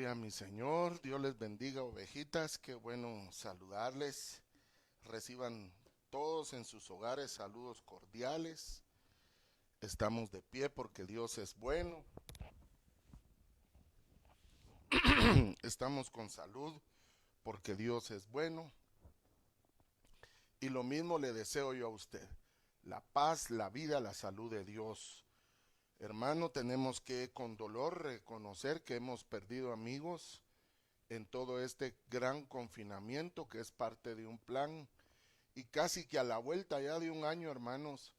Gloria a mi Señor, Dios les bendiga, ovejitas, qué bueno saludarles. Reciban todos en sus hogares saludos cordiales. Estamos de pie porque Dios es bueno. Estamos con salud porque Dios es bueno. Y lo mismo le deseo yo a usted. La paz, la vida, la salud de Dios. Hermano, tenemos que con dolor reconocer que hemos perdido amigos en todo este gran confinamiento que es parte de un plan y casi que a la vuelta ya de un año, hermanos,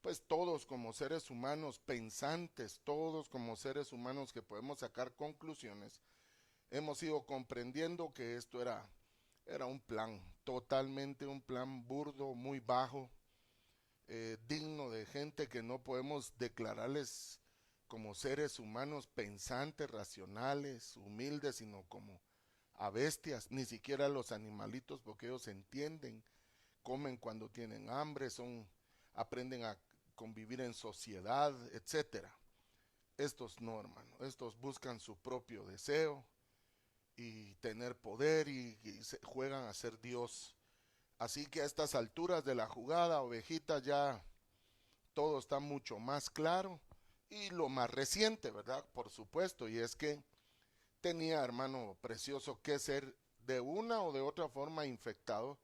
pues todos como seres humanos pensantes, todos como seres humanos que podemos sacar conclusiones, hemos ido comprendiendo que esto era un plan, totalmente un plan burdo, muy bajo, digno de gente que no podemos declararles como seres humanos pensantes, racionales, humildes, sino como a bestias, ni siquiera a los animalitos, porque ellos entienden, comen cuando tienen hambre, aprenden a convivir en sociedad, etcétera. Estos no, hermano, estos buscan su propio deseo y tener poder y juegan a ser Dios. Así que a estas alturas de la jugada, ovejitas, ya todo está mucho más claro. Y lo más reciente, ¿verdad? Por supuesto, y es que tenía, hermano precioso, que ser de una o de otra forma infectado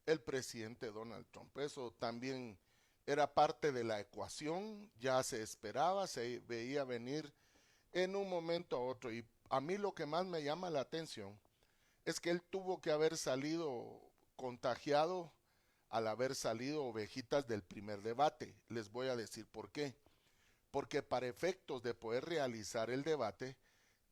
el presidente Donald Trump. Eso también era parte de la ecuación, ya se esperaba, se veía venir en un momento a otro. Y a mí lo que más me llama la atención es que él tuvo que haber salido contagiado al haber salido ovejitas del primer debate. Les voy a decir por qué. Porque para efectos de poder realizar el debate,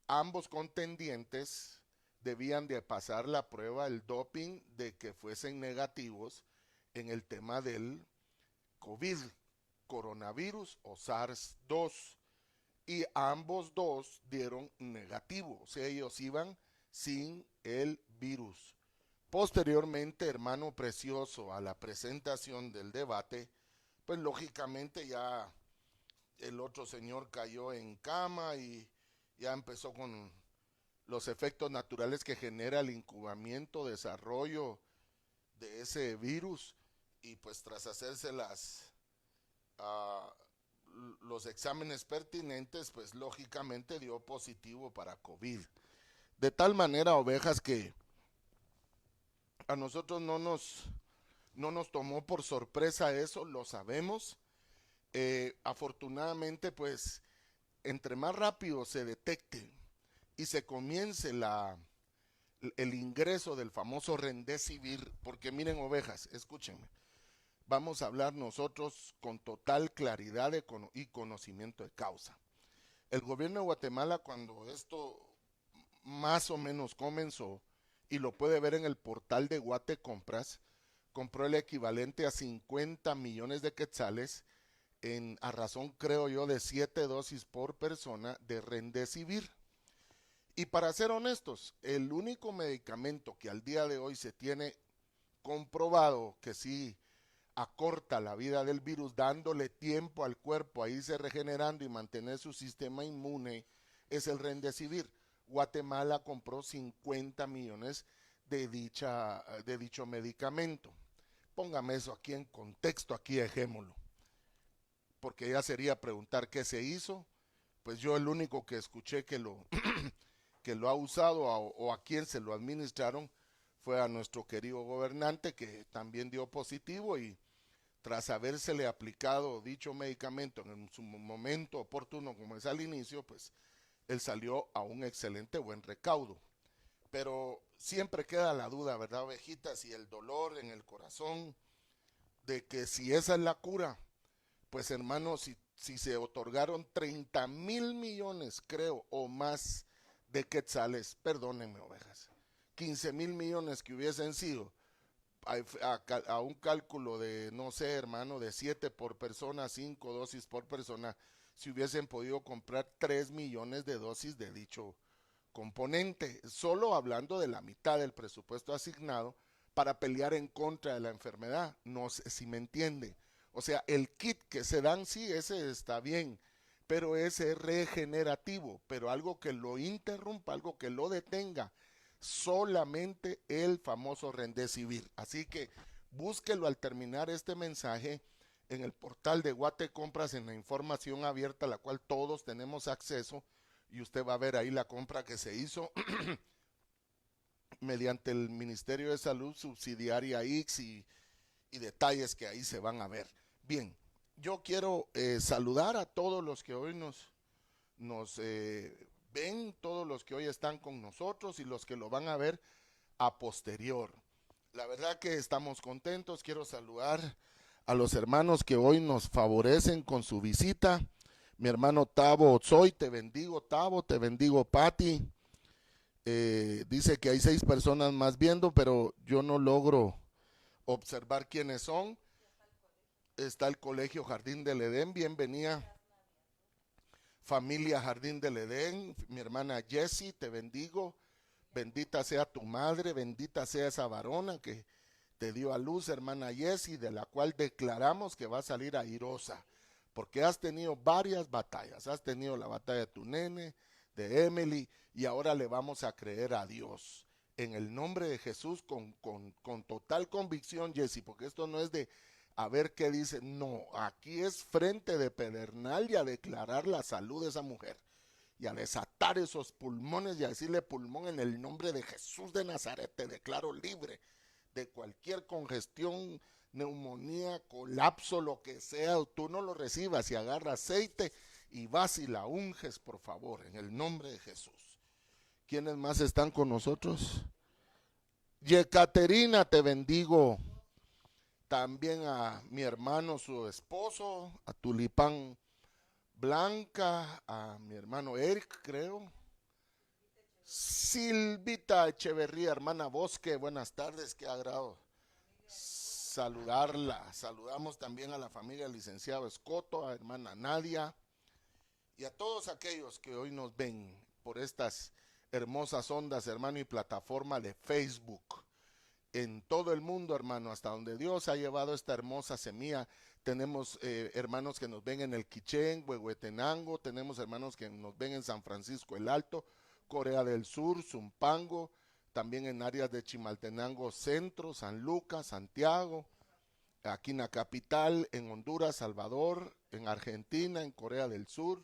ambos contendientes debían de pasar la prueba, el doping, de que fuesen negativos en el tema del COVID, coronavirus o SARS-2. Y ambos dos dieron negativo, o sea, ellos iban sin el virus. Posteriormente, hermano precioso, a la presentación del debate, pues lógicamente ya el otro señor cayó en cama y ya empezó con los efectos naturales que genera el incubamiento, desarrollo de ese virus y pues tras hacerse uh, los exámenes pertinentes, pues lógicamente dio positivo para COVID. De tal manera, ovejas, que a nosotros no nos tomó por sorpresa eso, lo sabemos. Afortunadamente, pues, entre más rápido se detecte y se comience el ingreso del famoso Remdesivir, porque miren, ovejas, escúchenme, vamos a hablar nosotros con total claridad y conocimiento de causa. El gobierno de Guatemala, cuando esto más o menos comenzó, y lo puede ver en el portal de Guate Compras, compró el equivalente a 50 millones de quetzales a razón, creo yo, de 7 dosis por persona de Remdesivir. Y para ser honestos, el único medicamento que al día de hoy se tiene comprobado que sí acorta la vida del virus, dándole tiempo al cuerpo a irse regenerando y mantener su sistema inmune, es el Remdesivir. Guatemala compró 50 millones de dicho medicamento. Póngame eso aquí en contexto, aquí dejémoslo, porque ya sería preguntar qué se hizo. Pues yo el único que escuché que lo ha usado o a quien se lo administraron fue a nuestro querido gobernante, que también dio positivo, y tras habérsele aplicado dicho medicamento en su momento oportuno, como es al inicio, pues él salió a un excelente buen recaudo. Pero siempre queda la duda, ¿verdad, ovejitas? Y el dolor en el corazón de que si esa es la cura, pues hermano, si se otorgaron 30,000 millones, creo, o más de quetzales, perdónenme, ovejas, 15,000 millones que hubiesen sido a un cálculo de, no sé, hermano, de 7 por persona, 5 dosis por persona, si hubiesen podido comprar 3 millones de dosis de dicho componente, solo hablando de la mitad del presupuesto asignado para pelear en contra de la enfermedad. No sé si me entiende. O sea, el kit que se dan, sí, ese está bien, pero ese es regenerativo, pero algo que lo interrumpa, algo que lo detenga, solamente el famoso Remdesivir. Así que búsquelo al terminar este mensaje en el portal de Guate Compras, en la información abierta a la cual todos tenemos acceso, y usted va a ver ahí la compra que se hizo mediante el Ministerio de Salud Subsidiaria X y detalles que ahí se van a ver. Bien, yo quiero saludar a todos los que hoy nos ven, todos los que hoy están con nosotros y los que lo van a ver a posterior. La verdad que estamos contentos. Quiero saludar a los hermanos que hoy nos favorecen con su visita. Mi hermano Tavo Otsoy, te bendigo Tavo, te bendigo Pati. Dice que hay 6 personas más viendo, pero yo no logro observar quiénes son. Está el Colegio Jardín del Edén, bienvenida familia Jardín del Edén. Mi hermana Jessie, te bendigo. Bendita sea tu madre, bendita sea esa varona que te dio a luz, hermana Jessie, de la cual declaramos que va a salir airosa, porque has tenido varias batallas. Has tenido la batalla de tu nene, de Emily, y ahora le vamos a creer a Dios. En el nombre de Jesús, con total convicción, Jessie, porque esto no es de a ver qué dice, no, aquí es frente de pedernal y a declarar la salud de esa mujer y a desatar esos pulmones y a decirle: pulmón, en el nombre de Jesús de Nazaret te declaro libre de cualquier congestión, neumonía, colapso, lo que sea. Tú no lo recibas y agarra aceite y vas y la unges, por favor, en el nombre de Jesús. ¿Quiénes más están con nosotros? Yecaterina, te bendigo. También a mi hermano, su esposo, a Tulipán Blanca, a mi hermano Eric, creo. Silvita Echeverría, hermana Bosque, buenas tardes, qué agrado saludarla. Saludamos también a la familia del licenciado Escoto, a hermana Nadia y a todos aquellos que hoy nos ven por estas hermosas ondas, hermano, y plataforma de Facebook. En todo el mundo, hermano, hasta donde Dios ha llevado esta hermosa semilla. Tenemos hermanos que nos ven en el Quichén, Huehuetenango, tenemos hermanos que nos ven en San Francisco el Alto, Corea del Sur, Zumpango, también en áreas de Chimaltenango Centro, San Lucas, Santiago, aquí en la capital, en Honduras, Salvador, en Argentina, en Corea del Sur.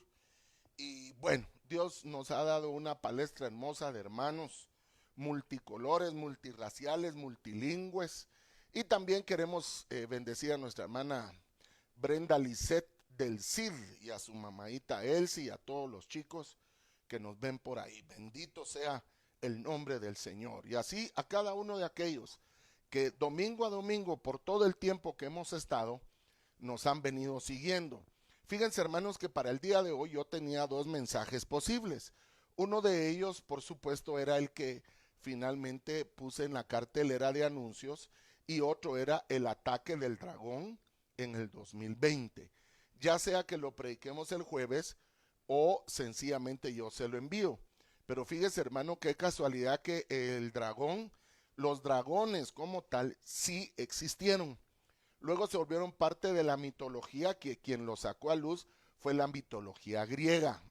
Y bueno, Dios nos ha dado una palestra hermosa de hermanos multicolores, multirraciales, multilingües. Y también queremos bendecir a nuestra hermana Brenda Lisset del CID y a su mamadita Elsie y a todos los chicos que nos ven por ahí. Bendito sea el nombre del Señor. Y así a cada uno de aquellos que domingo a domingo, por todo el tiempo que hemos estado, nos han venido siguiendo. Fíjense, hermanos, que para el día de hoy yo tenía 2 mensajes posibles. Uno de ellos, por supuesto, era el que finalmente puse en la cartelera de anuncios, y otro era el ataque del dragón en el 2020. Ya sea que lo prediquemos el jueves o sencillamente yo se lo envío. Pero fíjese, hermano, qué casualidad que el dragón, los dragones como tal, sí existieron. Luego se volvieron parte de la mitología, que quien lo sacó a luz fue la mitología griega.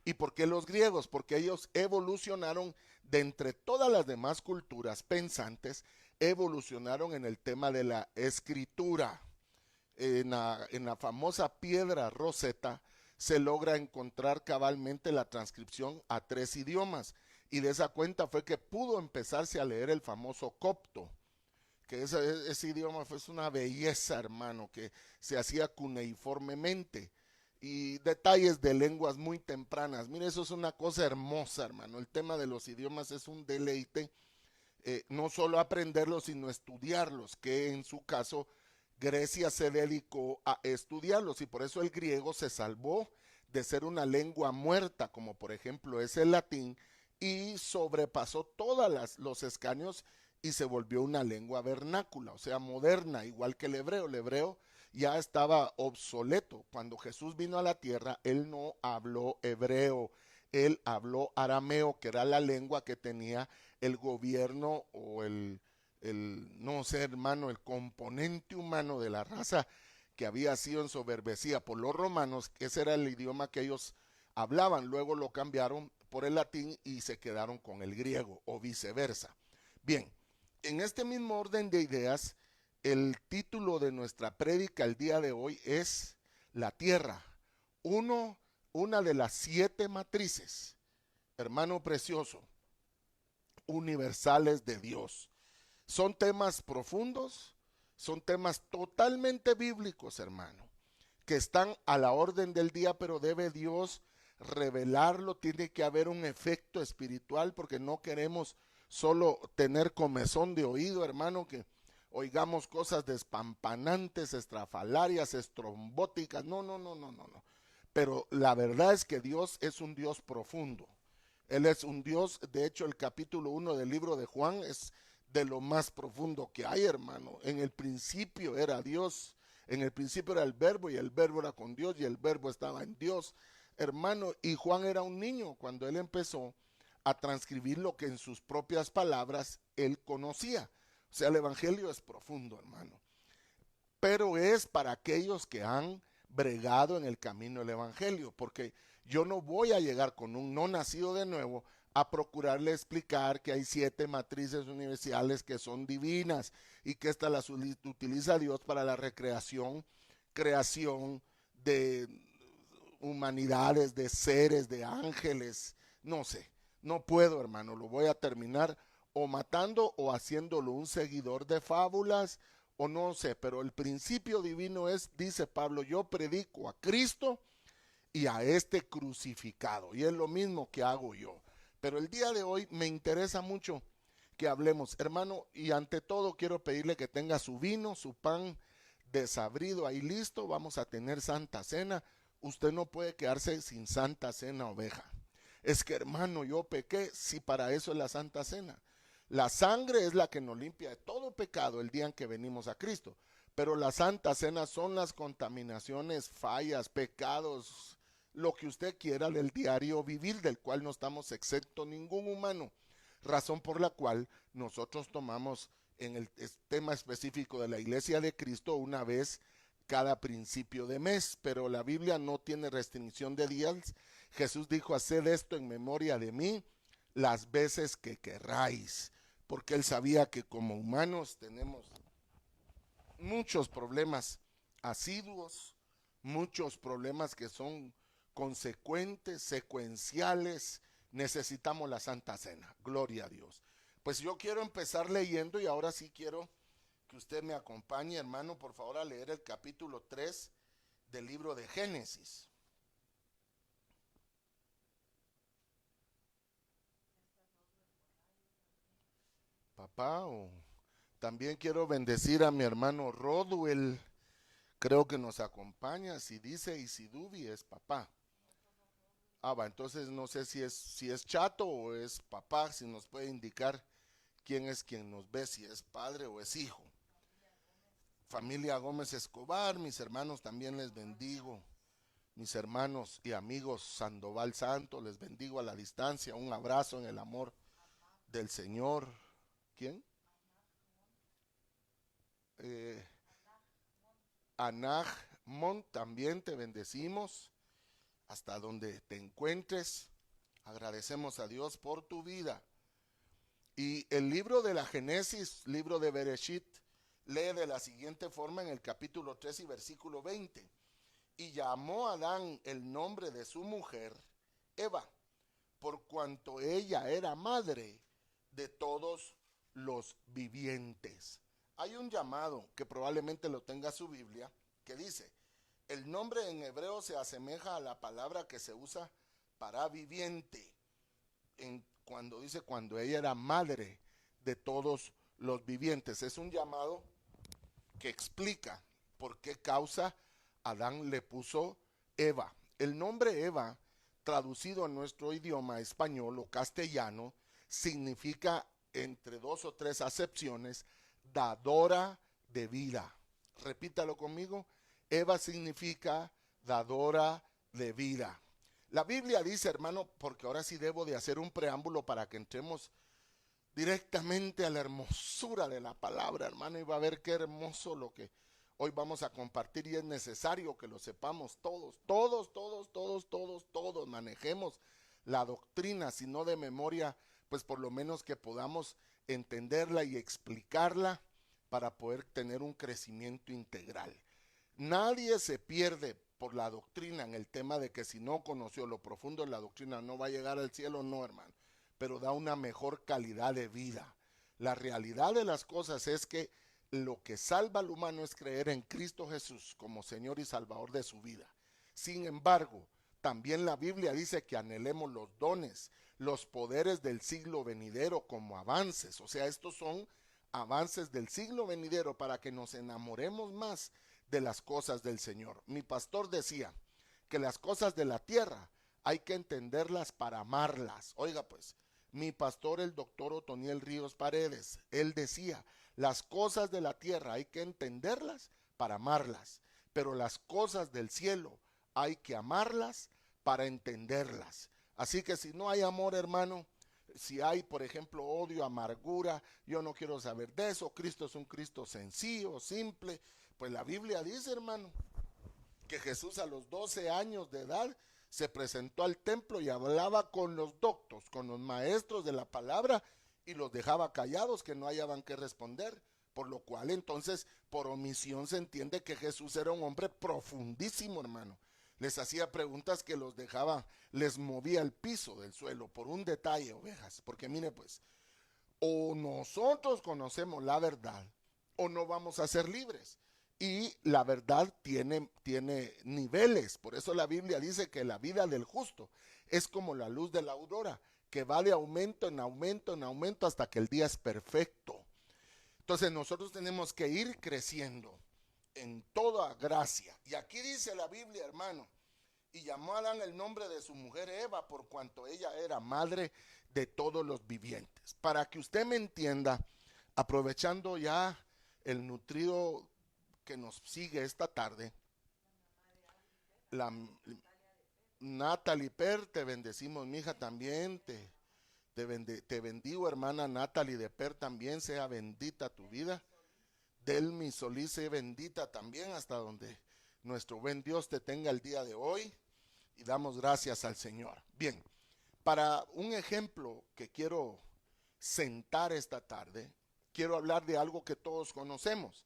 ¿Y por qué los griegos? Porque ellos evolucionaron de entre todas las demás culturas pensantes, evolucionaron en el tema de la escritura. En la famosa piedra Rosetta se logra encontrar cabalmente la transcripción a 3 idiomas, y de esa cuenta fue que pudo empezarse a leer el famoso copto, que ese idioma fue una belleza, hermano, que se hacía cuneiformemente, y detalles de lenguas muy tempranas. Mire, eso es una cosa hermosa, hermano. El tema de los idiomas es un deleite, no solo aprenderlos, sino estudiarlos, que en su caso Grecia se dedicó a estudiarlos, y por eso el griego se salvó de ser una lengua muerta, como por ejemplo es el latín, y sobrepasó todos los escaños y se volvió una lengua vernácula, o sea, moderna, igual que el hebreo. El hebreo ya estaba obsoleto. Cuando Jesús vino a la tierra, él no habló hebreo, él habló arameo, que era la lengua que tenía el gobierno o no sé, hermano, el componente humano de la raza que había sido ensoberbecida por los romanos, ese era el idioma que ellos hablaban, luego lo cambiaron por el latín y se quedaron con el griego o viceversa. Bien, en este mismo orden de ideas, el título de nuestra prédica el día de hoy es La Tierra, una de las 7 matrices, hermano precioso, universales de Dios. Son temas profundos, son temas totalmente bíblicos, hermano, que están a la orden del día, pero debe Dios revelarlo, tiene que haber un efecto espiritual, porque no queremos solo tener comezón de oído, hermano, que oigamos cosas despampanantes, estrafalarias, estrombóticas, no. Pero la verdad es que Dios es un Dios profundo. Él es un Dios, de hecho el capítulo 1 del libro de Juan es de lo más profundo que hay, hermano. En el principio era Dios, en el principio era el verbo y el verbo era con Dios y el verbo estaba en Dios, hermano. Y Juan era un niño cuando él empezó a transcribir lo que en sus propias palabras él conocía. O sea, el evangelio es profundo, hermano. Pero es para aquellos que han bregado en el camino del evangelio, porque yo no voy a llegar con un no nacido de nuevo a procurarle explicar que hay 7 matrices universales que son divinas y que estas las utiliza Dios para la recreación, creación de humanidades, de seres, de ángeles. No sé, no puedo, hermano, lo voy a terminar o matando o haciéndolo un seguidor de fábulas o no sé, pero el principio divino es, dice Pablo, yo predico a Cristo y a este crucificado, y es lo mismo que hago yo. Pero el día de hoy me interesa mucho que hablemos, hermano, y ante todo quiero pedirle que tenga su vino, su pan desabrido ahí listo. Vamos a tener Santa Cena. Usted no puede quedarse sin Santa Cena, oveja. Es que, hermano, yo pequé, sí, para eso es la Santa Cena. La sangre es la que nos limpia de todo pecado el día en que venimos a Cristo. Pero la Santa Cena son las contaminaciones, fallas, pecados, lo que usted quiera del diario vivir, del cual no estamos exento ningún humano. Razón por la cual nosotros tomamos en el tema específico de la Iglesia de Cristo una vez cada principio de mes, pero la Biblia no tiene restricción de días. Jesús dijo, haced esto en memoria de mí las veces que querráis, porque él sabía que como humanos tenemos muchos problemas asiduos, muchos problemas que son consecuentes, secuenciales. Necesitamos la Santa Cena, gloria a Dios. Pues yo quiero empezar leyendo y ahora sí quiero que usted me acompañe, hermano, por favor, a leer el capítulo 3 del libro de Génesis. Papá, también quiero bendecir a mi hermano Rodwell, creo que nos acompaña. Si dice Isidubi es papá. Va, entonces no sé si es chato o es papá, si nos puede indicar quién es quien nos ve, si es padre o es hijo. Familia Gómez Escobar, mis hermanos también les bendigo. Mis hermanos y amigos Sandoval Santo, les bendigo a la distancia. Un abrazo en el amor del Señor. ¿Quién? Anaj Mont, también te bendecimos hasta donde te encuentres. Agradecemos a Dios por tu vida. Y el libro de la Génesis, libro de Bereshit, lee de la siguiente forma en el capítulo 3 y versículo 20. Y llamó a Adán el nombre de su mujer, Eva, por cuanto ella era madre de todos los vivientes. Hay un llamado que probablemente lo tenga su Biblia, que dice, el nombre en hebreo se asemeja a la palabra que se usa para viviente, cuando dice cuando ella era madre de todos los vivientes. Es un llamado que explica por qué causa Adán le puso Eva. El nombre Eva, traducido a nuestro idioma español o castellano, significa, entre 2 o 3 acepciones, dadora de vida. Repítalo conmigo. Eva significa dadora de vida. La Biblia dice, hermano, porque ahora sí debo de hacer un preámbulo para que entremos directamente a la hermosura de la palabra, hermano, y va a ver qué hermoso lo que hoy vamos a compartir y es necesario que lo sepamos todos manejemos la doctrina, si no de memoria, pues por lo menos que podamos entenderla y explicarla para poder tener un crecimiento integral. Nadie se pierde por la doctrina en el tema de que si no conoció lo profundo de la doctrina no va a llegar al cielo, no, hermano, pero da una mejor calidad de vida. La realidad de las cosas es que lo que salva al humano es creer en Cristo Jesús como Señor y Salvador de su vida. Sin embargo, también la Biblia dice que anhelemos los dones, los poderes del siglo venidero como avances. O sea, estos son avances del siglo venidero para que nos enamoremos más de las cosas del Señor. Mi pastor decía que las cosas de la tierra hay que entenderlas para amarlas. Oiga pues, mi pastor el doctor Otoniel Ríos Paredes, él decía, las cosas de la tierra hay que entenderlas para amarlas, pero las cosas del cielo hay que amarlas para entenderlas. Así que si no hay amor, hermano, si hay, por ejemplo, odio, amargura, yo no quiero saber de eso, Cristo es un Cristo sencillo, simple, pues la Biblia dice, hermano, que Jesús a los 12 años de edad se presentó al templo y hablaba con los doctos, con los maestros de la palabra, y los dejaba callados, que no hallaban qué responder, por lo cual entonces por omisión se entiende que Jesús era un hombre profundísimo, hermano. Les hacía preguntas que los dejaba, les movía el piso del suelo por un detalle, ovejas, porque mire pues, o nosotros conocemos la verdad o no vamos a ser libres. Y la verdad tiene niveles, por eso la Biblia dice que la vida del justo es como la luz de la aurora, que va de aumento en aumento en aumento hasta que el día es perfecto. Entonces nosotros tenemos que ir creciendo en toda gracia. Y aquí dice la Biblia, hermano, y llamó a Adán el nombre de su mujer Eva, por cuanto ella era madre de todos los vivientes. Para que usted me entienda, aprovechando ya el nutrido que nos sigue esta tarde, la Natalie Per, te bendecimos, mija, también, te bendigo, hermana Natalie de Per, también sea bendita tu vida. Delmi Solís, sea bendita también, hasta donde nuestro buen Dios te tenga el día de hoy, y damos gracias al Señor. Bien, para un ejemplo que quiero sentar esta tarde, quiero hablar de algo que todos conocemos,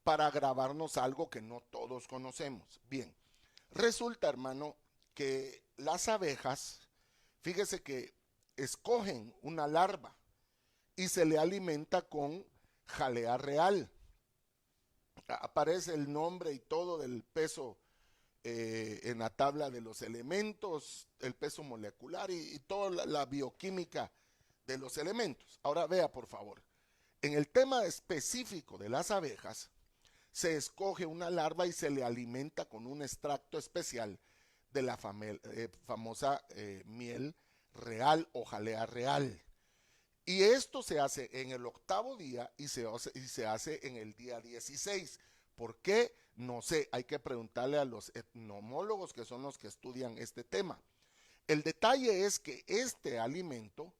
para grabarnos algo que no todos conocemos. Bien, resulta, hermano, que las abejas, fíjese que escogen una larva y se le alimenta con jalea real. Aparece el nombre y todo del peso en la tabla de los elementos, el peso molecular y toda la bioquímica de los elementos. Ahora vea, por favor, en el tema específico de las abejas, se escoge una larva y se le alimenta con un extracto especial de la famosa miel real o jalea real. Y esto se hace en el 8º día y se hace en el día 16. ¿Por qué? No sé, hay que preguntarle a los etnomólogos, que son los que estudian este tema. El detalle es que este alimento,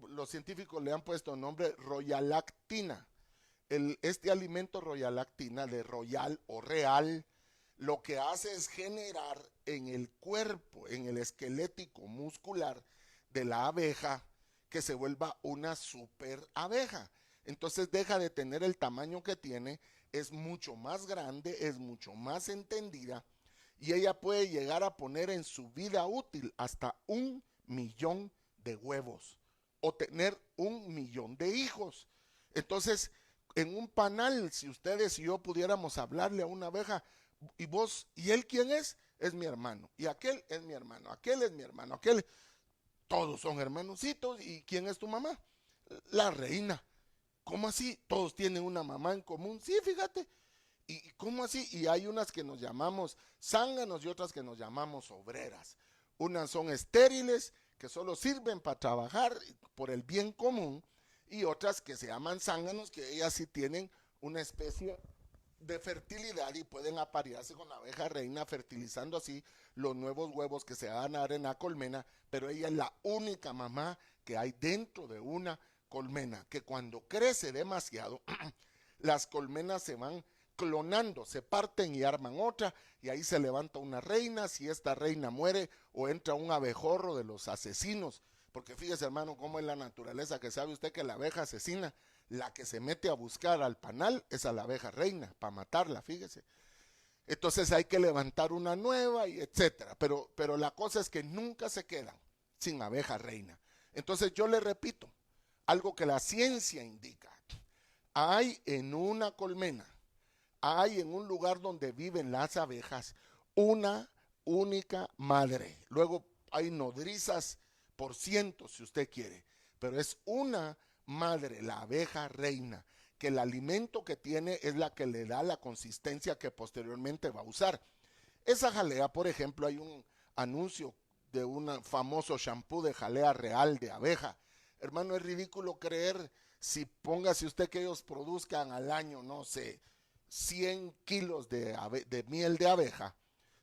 los científicos le han puesto nombre royalactina. Este alimento royalactina, de royal o real, lo que hace es generar en el cuerpo, en el esquelético muscular de la abeja, que se vuelva una super abeja. Entonces deja de tener el tamaño que tiene, es mucho más grande, es mucho más entendida, y ella puede llegar a poner en su vida útil hasta 1 millón de huevos o tener 1 millón de hijos. Entonces, en un panal, si ustedes y yo pudiéramos hablarle a una abeja, y vos, ¿y él quién es? Es mi hermano, y aquel es mi hermano, aquel es mi hermano, aquel, todos son hermanositos. ¿Y quién es tu mamá? La reina. ¿Cómo así? Todos tienen una mamá en común. Sí, fíjate. ¿Y cómo así? Y hay unas que nos llamamos zánganos y otras que nos llamamos obreras. Unas son estériles, que solo sirven para trabajar por el bien común, y otras que se llaman zánganos, que ellas sí tienen una especie de fertilidad y pueden aparearse con la abeja reina, fertilizando así los nuevos huevos que se van a dar en la colmena, pero ella es la única mamá que hay dentro de una colmena, que cuando crece demasiado, las colmenas se van clonando, se parten y arman otra, y ahí se levanta una reina. Si esta reina muere, o entra un abejorro de los asesinos, porque fíjese, hermano, cómo es la naturaleza, que sabe usted que la abeja asesina, la que se mete a buscar al panal es a la abeja reina, para matarla, fíjese. Entonces hay que levantar una nueva, y etcétera. Pero la cosa es que nunca se quedan sin abeja reina. Entonces yo le repito, algo que la ciencia indica: hay en una colmena, hay en un lugar donde viven las abejas, una única madre. Luego hay nodrizas por cientos, si usted quiere, pero es una madre, la abeja reina, que el alimento que tiene es la que le da la consistencia que posteriormente va a usar. Esa jalea, por ejemplo, hay un anuncio de un famoso shampoo de jalea real de abeja. Hermano, es ridículo creer, si póngase usted que ellos produzcan al año, no sé, 100 kilos de miel de abeja,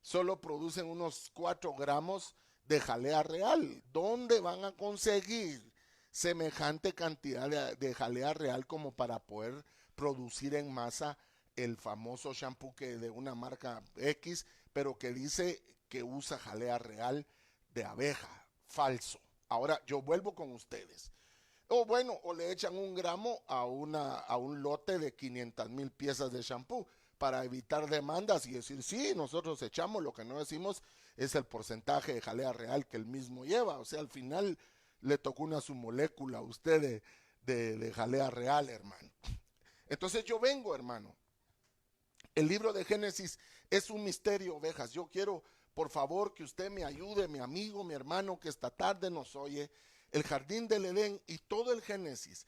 solo producen unos 4 gramos de jalea real. ¿Dónde van a conseguir semejante cantidad de jalea real como para poder producir en masa el famoso shampoo que de una marca X, pero que dice que usa jalea real de abeja? Falso. Ahora yo vuelvo con ustedes. O bueno, o le echan 1 gramo a un lote de 500,000 piezas de shampoo para evitar demandas y decir, sí, nosotros echamos. Lo que no decimos es el porcentaje de jalea real que el mismo lleva. O sea, al final le tocó una su molécula a usted de jalea real, hermano. Entonces yo vengo, hermano. El libro de Génesis es un misterio, ovejas. Yo quiero, por favor, que usted me ayude, mi amigo, mi hermano, que esta tarde nos oye. El jardín del Edén y todo el Génesis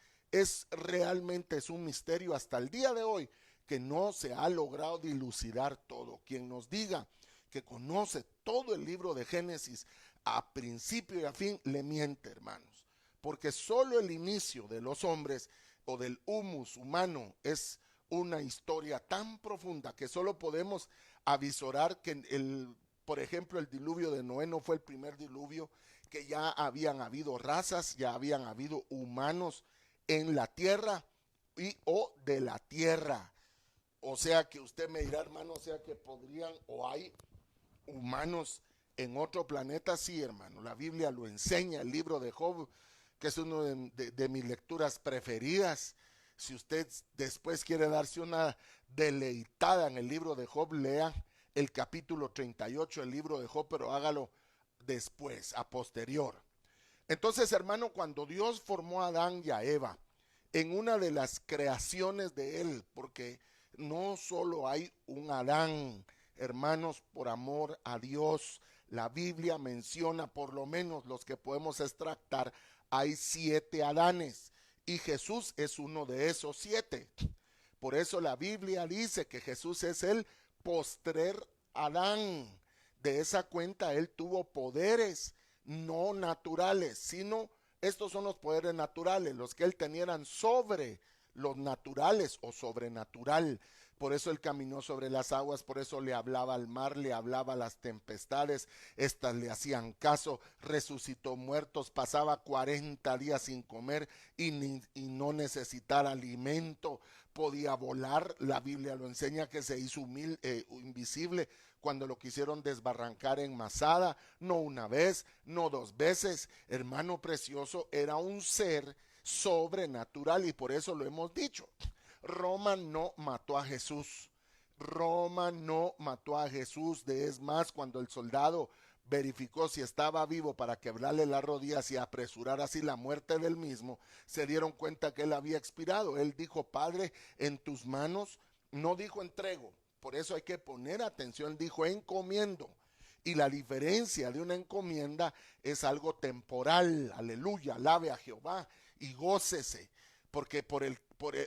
realmente es un misterio hasta el día de hoy, que no se ha logrado dilucidar todo. Quien nos diga que conoce todo el libro de Génesis a principio y a fin, le miente, hermanos. Porque solo el inicio de los hombres o del humus humano es una historia tan profunda que solo podemos avisorar que por ejemplo, el diluvio de Noé no fue el primer diluvio, que ya habían habido razas, ya habían habido humanos en la tierra o de la tierra. O sea que usted me dirá, hermano, o sea que podrían o hay humanos en otro planeta. Sí, hermano, la Biblia lo enseña. El libro de Job, que es uno de mis lecturas preferidas. Si usted después quiere darse una deleitada en el libro de Job, lea el capítulo 38 del libro de Job, pero hágalo después, a posterior. Entonces, hermano, cuando Dios formó a Adán y a Eva en una de las creaciones de él, porque no solo hay un Adán, hermanos, por amor a Dios, la Biblia menciona, por lo menos los que podemos extractar, hay 7 Adanes, y Jesús es uno de esos 7. Por eso la Biblia dice que Jesús es el postrer Adán. De esa cuenta él tuvo poderes no naturales, sino estos son los poderes naturales. Los que él tenía eran sobre los naturales o sobrenatural. Por eso él caminó sobre las aguas, por eso le hablaba al mar, le hablaba a las tempestades, estas le hacían caso. Resucitó muertos, pasaba 40 días sin comer y no necesitar alimento. Podía volar, la Biblia lo enseña, que se hizo invisible cuando lo quisieron desbarrancar en Masada, no una vez, no 2 veces. Hermano precioso, era un ser sobrenatural, y por eso lo hemos dicho. Roma no mató a Jesús. Roma no mató a Jesús. Es más, cuando el soldado verificó si estaba vivo para quebrarle las rodillas y apresurar así la muerte del mismo, se dieron cuenta que él había expirado. Él dijo, Padre, en tus manos, no dijo entrego. Por eso hay que poner atención, dijo encomiendo. Y la diferencia de una encomienda es algo temporal. Aleluya, alabe a Jehová y gócese. Porque por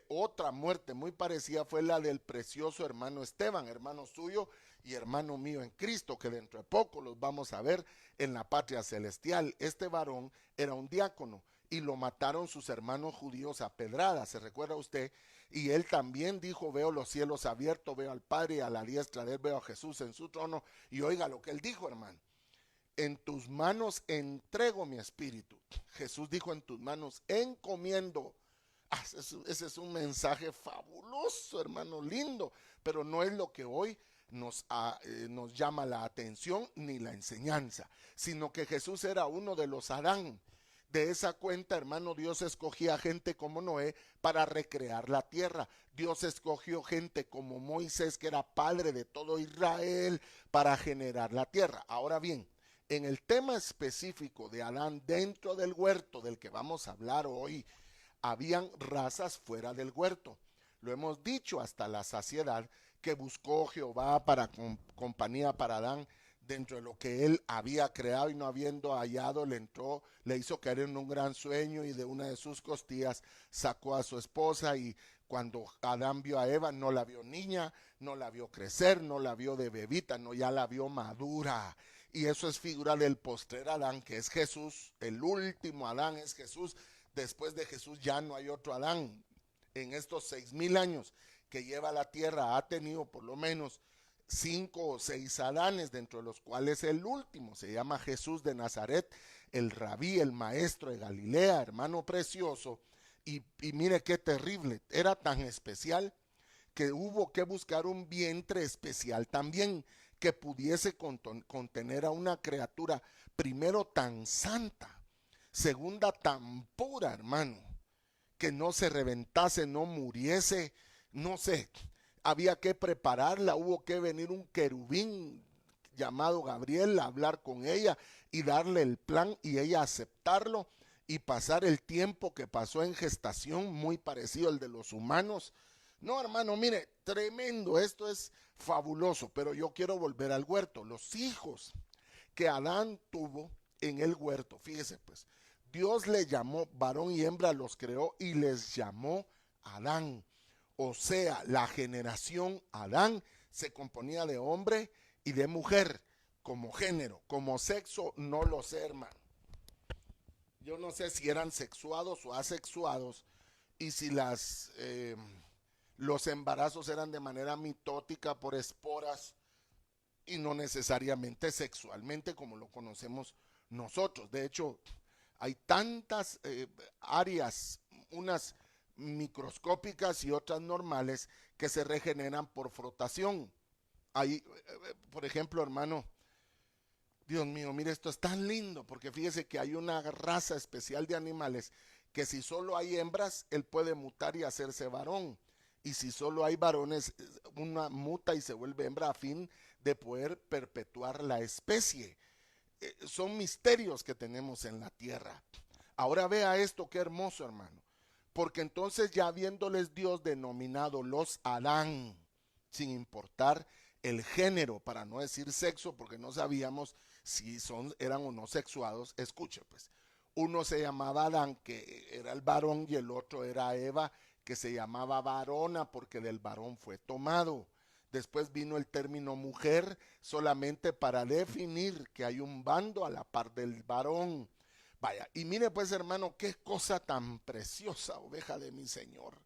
otra muerte muy parecida fue la del precioso hermano Esteban, hermano suyo y hermano mío en Cristo, que dentro de poco los vamos a ver en la patria celestial. Este varón era un diácono y lo mataron sus hermanos judíos a pedradas, ¿se recuerda usted? Y él también dijo, veo los cielos abiertos, veo al Padre y a la diestra de él veo a Jesús en su trono. Y oiga lo que él dijo, hermano: en tus manos entrego mi espíritu. Jesús dijo, en tus manos encomiendo. Ese es un mensaje fabuloso, hermano, lindo, pero no es lo que hoy nos llama la atención ni la enseñanza, sino que Jesús era uno de los Adán. De esa cuenta, hermano, Dios escogía gente como Noé para recrear la tierra. Dios escogió gente como Moisés, que era padre de todo Israel, para generar la tierra. Ahora bien, en el tema específico de Adán dentro del huerto del que vamos a hablar hoy, habían razas fuera del huerto. Lo hemos dicho hasta la saciedad, que buscó Jehová para compañía para Adán dentro de lo que él había creado, y no habiendo hallado, le entró, le hizo caer en un gran sueño, y de una de sus costillas sacó a su esposa. Y cuando Adán vio a Eva, no la vio niña, no la vio crecer, no la vio de bebita, no, ya la vio madura. Y eso es figura del postrer Adán, que es Jesús. El último Adán es Jesús. Después de Jesús ya no hay otro Adán. En estos 6000 años que lleva la tierra, ha tenido por lo menos 5 o 6 Adanes, dentro de los cuales el último se llama Jesús de Nazaret, el rabí, el maestro de Galilea, hermano precioso. Y mire qué terrible, era tan especial que hubo que buscar un vientre especial también, que pudiese contener a una criatura, primero tan santa, segunda tan pura, hermano, que no se reventase, no muriese, no sé, había que prepararla, hubo que venir un querubín llamado Gabriel a hablar con ella y darle el plan, y ella aceptarlo, y pasar el tiempo que pasó en gestación, muy parecido al de los humanos. No, hermano, mire, tremendo, esto es fabuloso, pero yo quiero volver al huerto. Los hijos que Adán tuvo en el huerto, fíjese pues, Dios le llamó varón y hembra, los creó y les llamó Adán. O sea, la generación Adán se componía de hombre y de mujer, como género. Como sexo no lo sé, hermano. Yo no sé si eran sexuados o asexuados, y si los embarazos eran de manera mitótica por esporas, y no necesariamente sexualmente como lo conocemos nosotros. De hecho, hay tantas áreas, unas microscópicas y otras normales, que se regeneran por frotación. Hay, por ejemplo, hermano, Dios mío, mire, esto es tan lindo, porque fíjese que hay una raza especial de animales que si solo hay hembras, él puede mutar y hacerse varón. Y si solo hay varones, una muta y se vuelve hembra a fin de poder perpetuar la especie. Son misterios que tenemos en la tierra. Ahora vea esto, qué hermoso, hermano. Porque entonces, ya habiéndoles Dios denominado los Adán, sin importar el género, para no decir sexo, porque no sabíamos si eran o no sexuados. Escuche pues, uno se llamaba Adán, que era el varón, y el otro era Eva, que se llamaba varona, porque del varón fue tomado. Después vino el término mujer, solamente para definir que hay un bando a la par del varón. Vaya, y mire pues, hermano, qué cosa tan preciosa, oveja de mi Señor.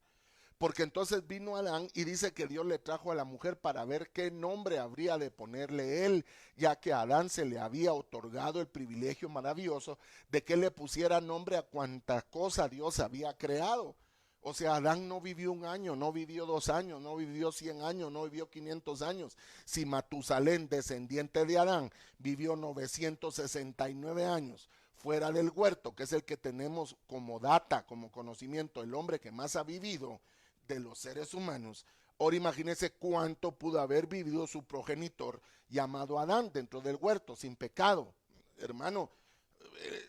Porque entonces vino Adán y dice que Dios le trajo a la mujer para ver qué nombre habría de ponerle él, ya que a Adán se le había otorgado el privilegio maravilloso de que le pusiera nombre a cuanta cosa Dios había creado. O sea, Adán no vivió 1 año, no vivió 2 años, no vivió 100 años, no vivió 500 años. Si Matusalén, descendiente de Adán, vivió 969 años fuera del huerto, que es el que tenemos como data, como conocimiento, el hombre que más ha vivido de los seres humanos. Ahora imagínese cuánto pudo haber vivido su progenitor llamado Adán dentro del huerto, sin pecado. Hermano,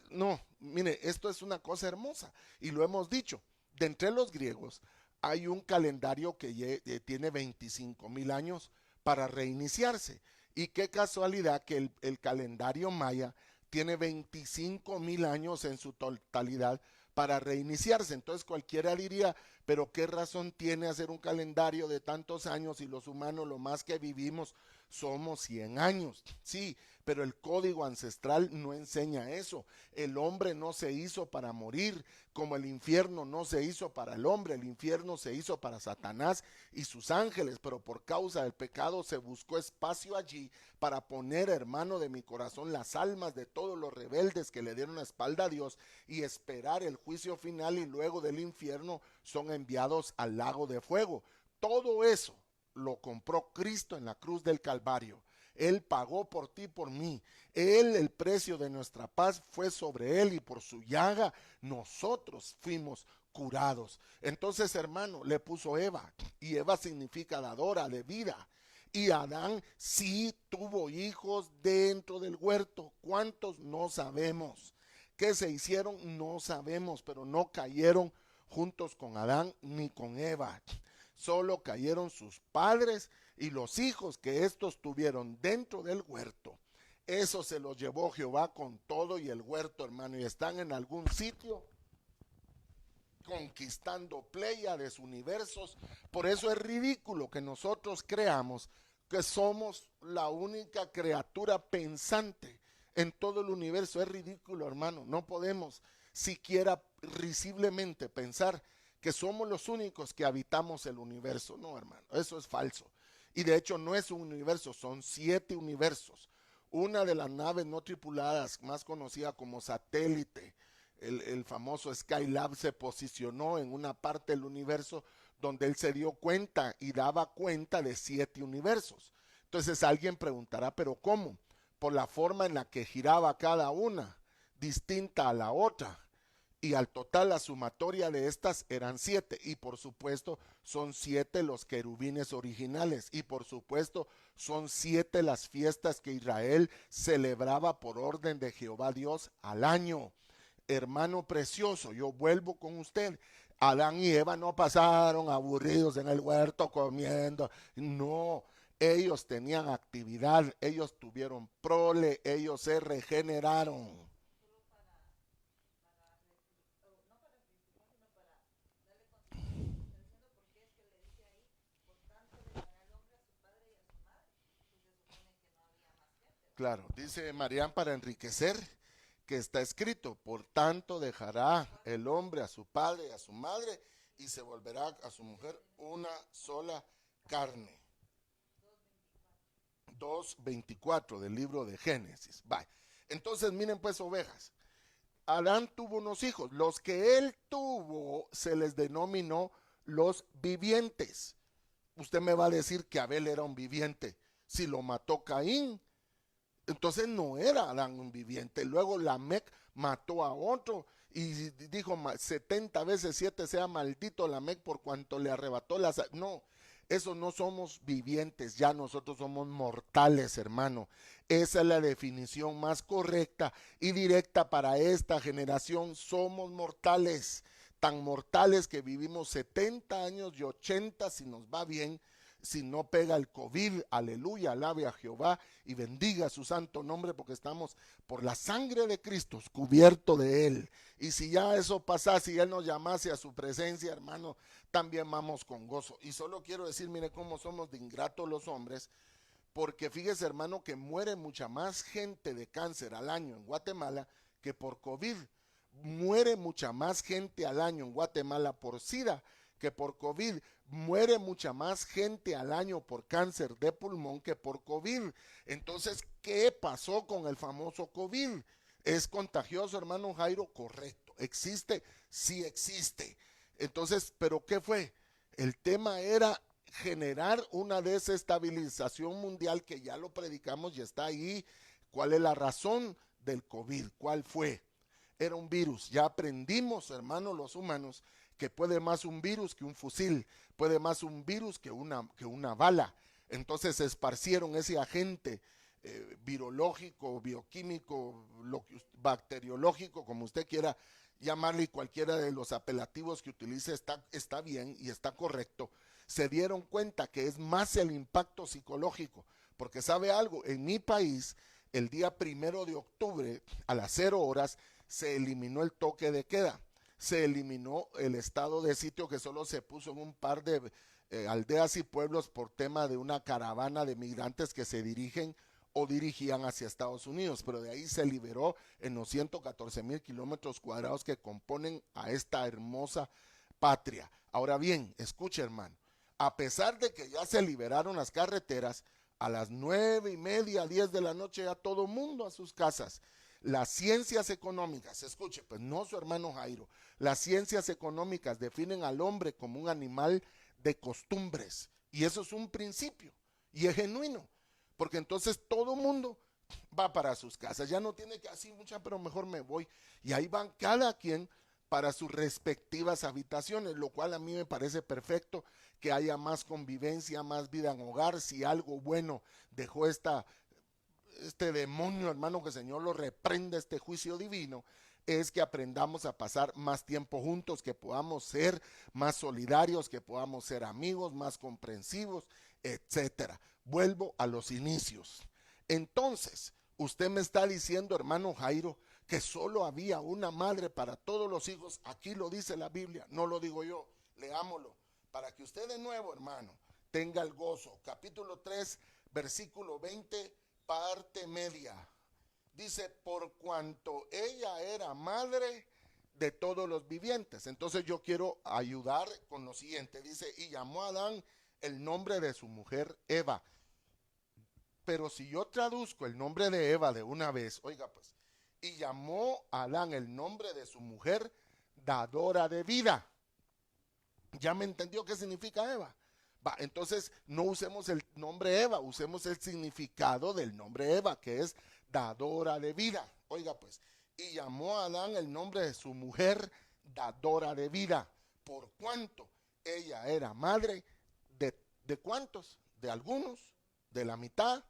no, mire, esto es una cosa hermosa, y lo hemos dicho. De entre los griegos hay un calendario que tiene 25,000 años para reiniciarse. Y qué casualidad que el calendario maya tiene 25,000 años en su totalidad para reiniciarse. Entonces cualquiera diría, pero qué razón tiene hacer un calendario de tantos años, y los humanos lo más que vivimos somos 100 años. Sí, pero el código ancestral no enseña eso. El hombre no se hizo para morir, como el infierno no se hizo para el hombre. El infierno se hizo para Satanás y sus ángeles, pero por causa del pecado se buscó espacio allí para poner, hermano de mi corazón, las almas de todos los rebeldes que le dieron la espalda a Dios y esperar el juicio final, y luego del infierno son enviados al lago de fuego. Todo eso lo compró Cristo en la cruz del Calvario. Él pagó por ti y por mí. Él, el precio de nuestra paz fue sobre él, y por su llaga nosotros fuimos curados. Entonces, hermano, le puso Eva, y Eva significa dadora de vida. Y Adán sí tuvo hijos dentro del huerto. ¿Cuántos? No sabemos. ¿Qué se hicieron? No sabemos, pero no cayeron juntos con Adán ni con Eva. Solo cayeron sus padres y los hijos que estos tuvieron dentro del huerto. Eso se los llevó Jehová con todo y el huerto, hermano, y están en algún sitio conquistando pléyades, universos. Por eso es ridículo que nosotros creamos que somos la única criatura pensante en todo el universo. Es ridículo, hermano. No podemos siquiera risiblemente pensar que somos los únicos que habitamos el universo. No, hermano, eso es falso. Y de hecho no es un universo, son 7 universos. Una de las naves no tripuladas más conocida como satélite, el famoso Skylab, se posicionó en una parte del universo donde él se dio cuenta y daba cuenta de 7 universos. Entonces alguien preguntará, ¿pero cómo? Por la forma en la que giraba cada una, distinta a la otra. Y al total la sumatoria de estas eran 7, y por supuesto son 7 los querubines originales, y por supuesto son 7 las fiestas que Israel celebraba por orden de Jehová Dios al año. Hermano precioso, yo vuelvo con usted. Adán y Eva no pasaron aburridos en el huerto comiendo, no. Ellos tenían actividad, ellos tuvieron prole, ellos se regeneraron. Claro, dice Marián para enriquecer, que está escrito, por tanto dejará el hombre a su padre y a su madre y se volverá a su mujer una sola carne. 2:24 del libro de Génesis. Bye. Entonces miren pues, ovejas, Adán tuvo unos hijos, los que él tuvo se les denominó los vivientes. Usted me va a decir que Abel era un viviente si lo mató Caín. Entonces no era Adán un viviente. Luego Lamec mató a otro y dijo 70 veces 7 sea maldito Lamec por cuanto le arrebató las... No, eso no somos vivientes, ya nosotros somos mortales, hermano. Esa es la definición más correcta y directa para esta generación. Somos mortales, tan mortales que vivimos 70 años y 80 si nos va bien. Si no pega el COVID, aleluya, alabe a Jehová y bendiga su santo nombre, porque estamos por la sangre de Cristo cubierto de él. Y si ya eso pasase y él nos llamase a su presencia, hermano, también vamos con gozo. Y solo quiero decir, mire cómo somos de ingratos los hombres, porque fíjese, hermano, que muere mucha más gente de cáncer al año en Guatemala que por COVID. Muere mucha más gente al año en Guatemala por SIDA que por COVID. Muere mucha más gente al año por cáncer de pulmón que por COVID. Entonces, ¿qué pasó con el famoso COVID? ¿Es contagioso, hermano Jairo? Correcto. ¿Existe? Sí existe. Entonces, ¿pero qué fue? El tema era generar una desestabilización mundial, que ya lo predicamos y está ahí. ¿Cuál es la razón del COVID? ¿Cuál fue? Era un virus. Ya aprendimos, hermanos, los humanos, que puede más un virus que un fusil, puede más un virus que una bala. Entonces se esparcieron ese agente virológico, bioquímico, bacteriológico, como usted quiera llamarle, y cualquiera de los apelativos que utilice está bien y está correcto. Se dieron cuenta que es más el impacto psicológico, porque sabe algo, en mi país, el día 1 de octubre a las 0 horas, se eliminó el toque de queda. Se eliminó el estado de sitio, que solo se puso en un par de aldeas y pueblos por tema de una caravana de migrantes que se dirigen o dirigían hacia Estados Unidos, pero de ahí se liberó en los 114,000 kilómetros cuadrados que componen a esta hermosa patria. Ahora bien, escuche, hermano, a pesar de que ya se liberaron las carreteras, a las 9:30, 10 de la noche ya todo mundo a sus casas. Las ciencias económicas, escuche, pues no su hermano Jairo, las ciencias económicas definen al hombre como un animal de costumbres, y eso es un principio, y es genuino, porque entonces todo mundo va para sus casas, ya no tiene que así mucha, pero mejor me voy, y ahí van cada quien para sus respectivas habitaciones, lo cual a mí me parece perfecto, que haya más convivencia, más vida en hogar. Si algo bueno dejó este demonio, hermano, que el Señor lo reprenda, este juicio divino, es que aprendamos a pasar más tiempo juntos, que podamos ser más solidarios, que podamos ser amigos, más comprensivos, etcétera. Vuelvo a los inicios. Entonces, usted me está diciendo, hermano Jairo, que solo había una madre para todos los hijos. Aquí lo dice la Biblia, no lo digo yo. Leámoslo para que usted de nuevo, hermano, tenga el gozo. Capítulo 3, versículo 20, parte media. Dice, por cuanto ella era madre de todos los vivientes. Entonces yo quiero ayudar con lo siguiente. Dice, y llamó a Adán el nombre de su mujer Eva. Pero si yo traduzco el nombre de Eva de una vez, oiga pues, y llamó a Adán el nombre de su mujer dadora de vida. ¿Ya me entendió qué significa Eva? Va, entonces no usemos el nombre Eva, usemos el significado del nombre Eva, que es dadora de vida. Oiga pues, y llamó a Adán el nombre de su mujer dadora de vida, por cuanto ella era madre de ¿cuántos? De algunos, de la mitad,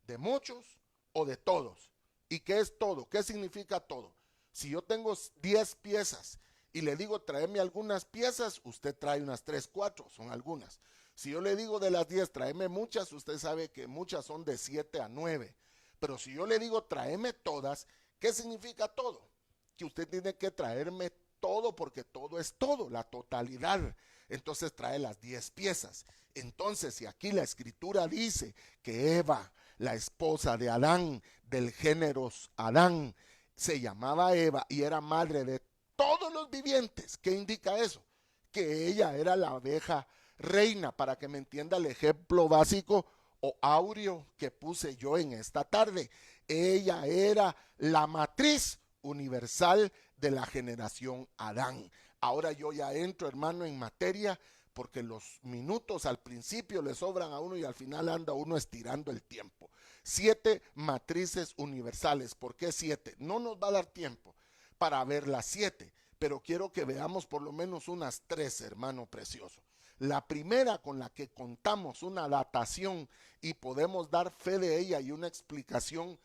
de muchos o de todos. ¿Y qué es todo? ¿Qué significa todo? Si yo tengo 10 piezas y le digo tráeme algunas piezas, usted trae unas 3, 4, son algunas. Si yo le digo de las 10 tráeme muchas, usted sabe que muchas son de 7 a 9. Pero si yo le digo tráeme todas, ¿qué significa todo? Que usted tiene que traerme todo, porque todo es todo, la totalidad. Entonces trae las 10 piezas. Entonces, si aquí la escritura dice que Eva, la esposa de Adán, del género Adán, se llamaba Eva y era madre de todos los vivientes, ¿qué indica eso? Que ella era la abeja reina, para que me entienda el ejemplo básico o áureo que puse yo en esta tarde. Ella era la matriz universal de la generación Adán. Ahora yo ya entro, hermano, en materia, porque los minutos al principio le sobran a uno y al final anda uno estirando el tiempo. 7 matrices universales. ¿Por qué 7? No nos va a dar tiempo para ver las 7, pero quiero que veamos por lo menos unas 3, hermano precioso. La primera, con la que contamos una datación y podemos dar fe de ella y una explicación,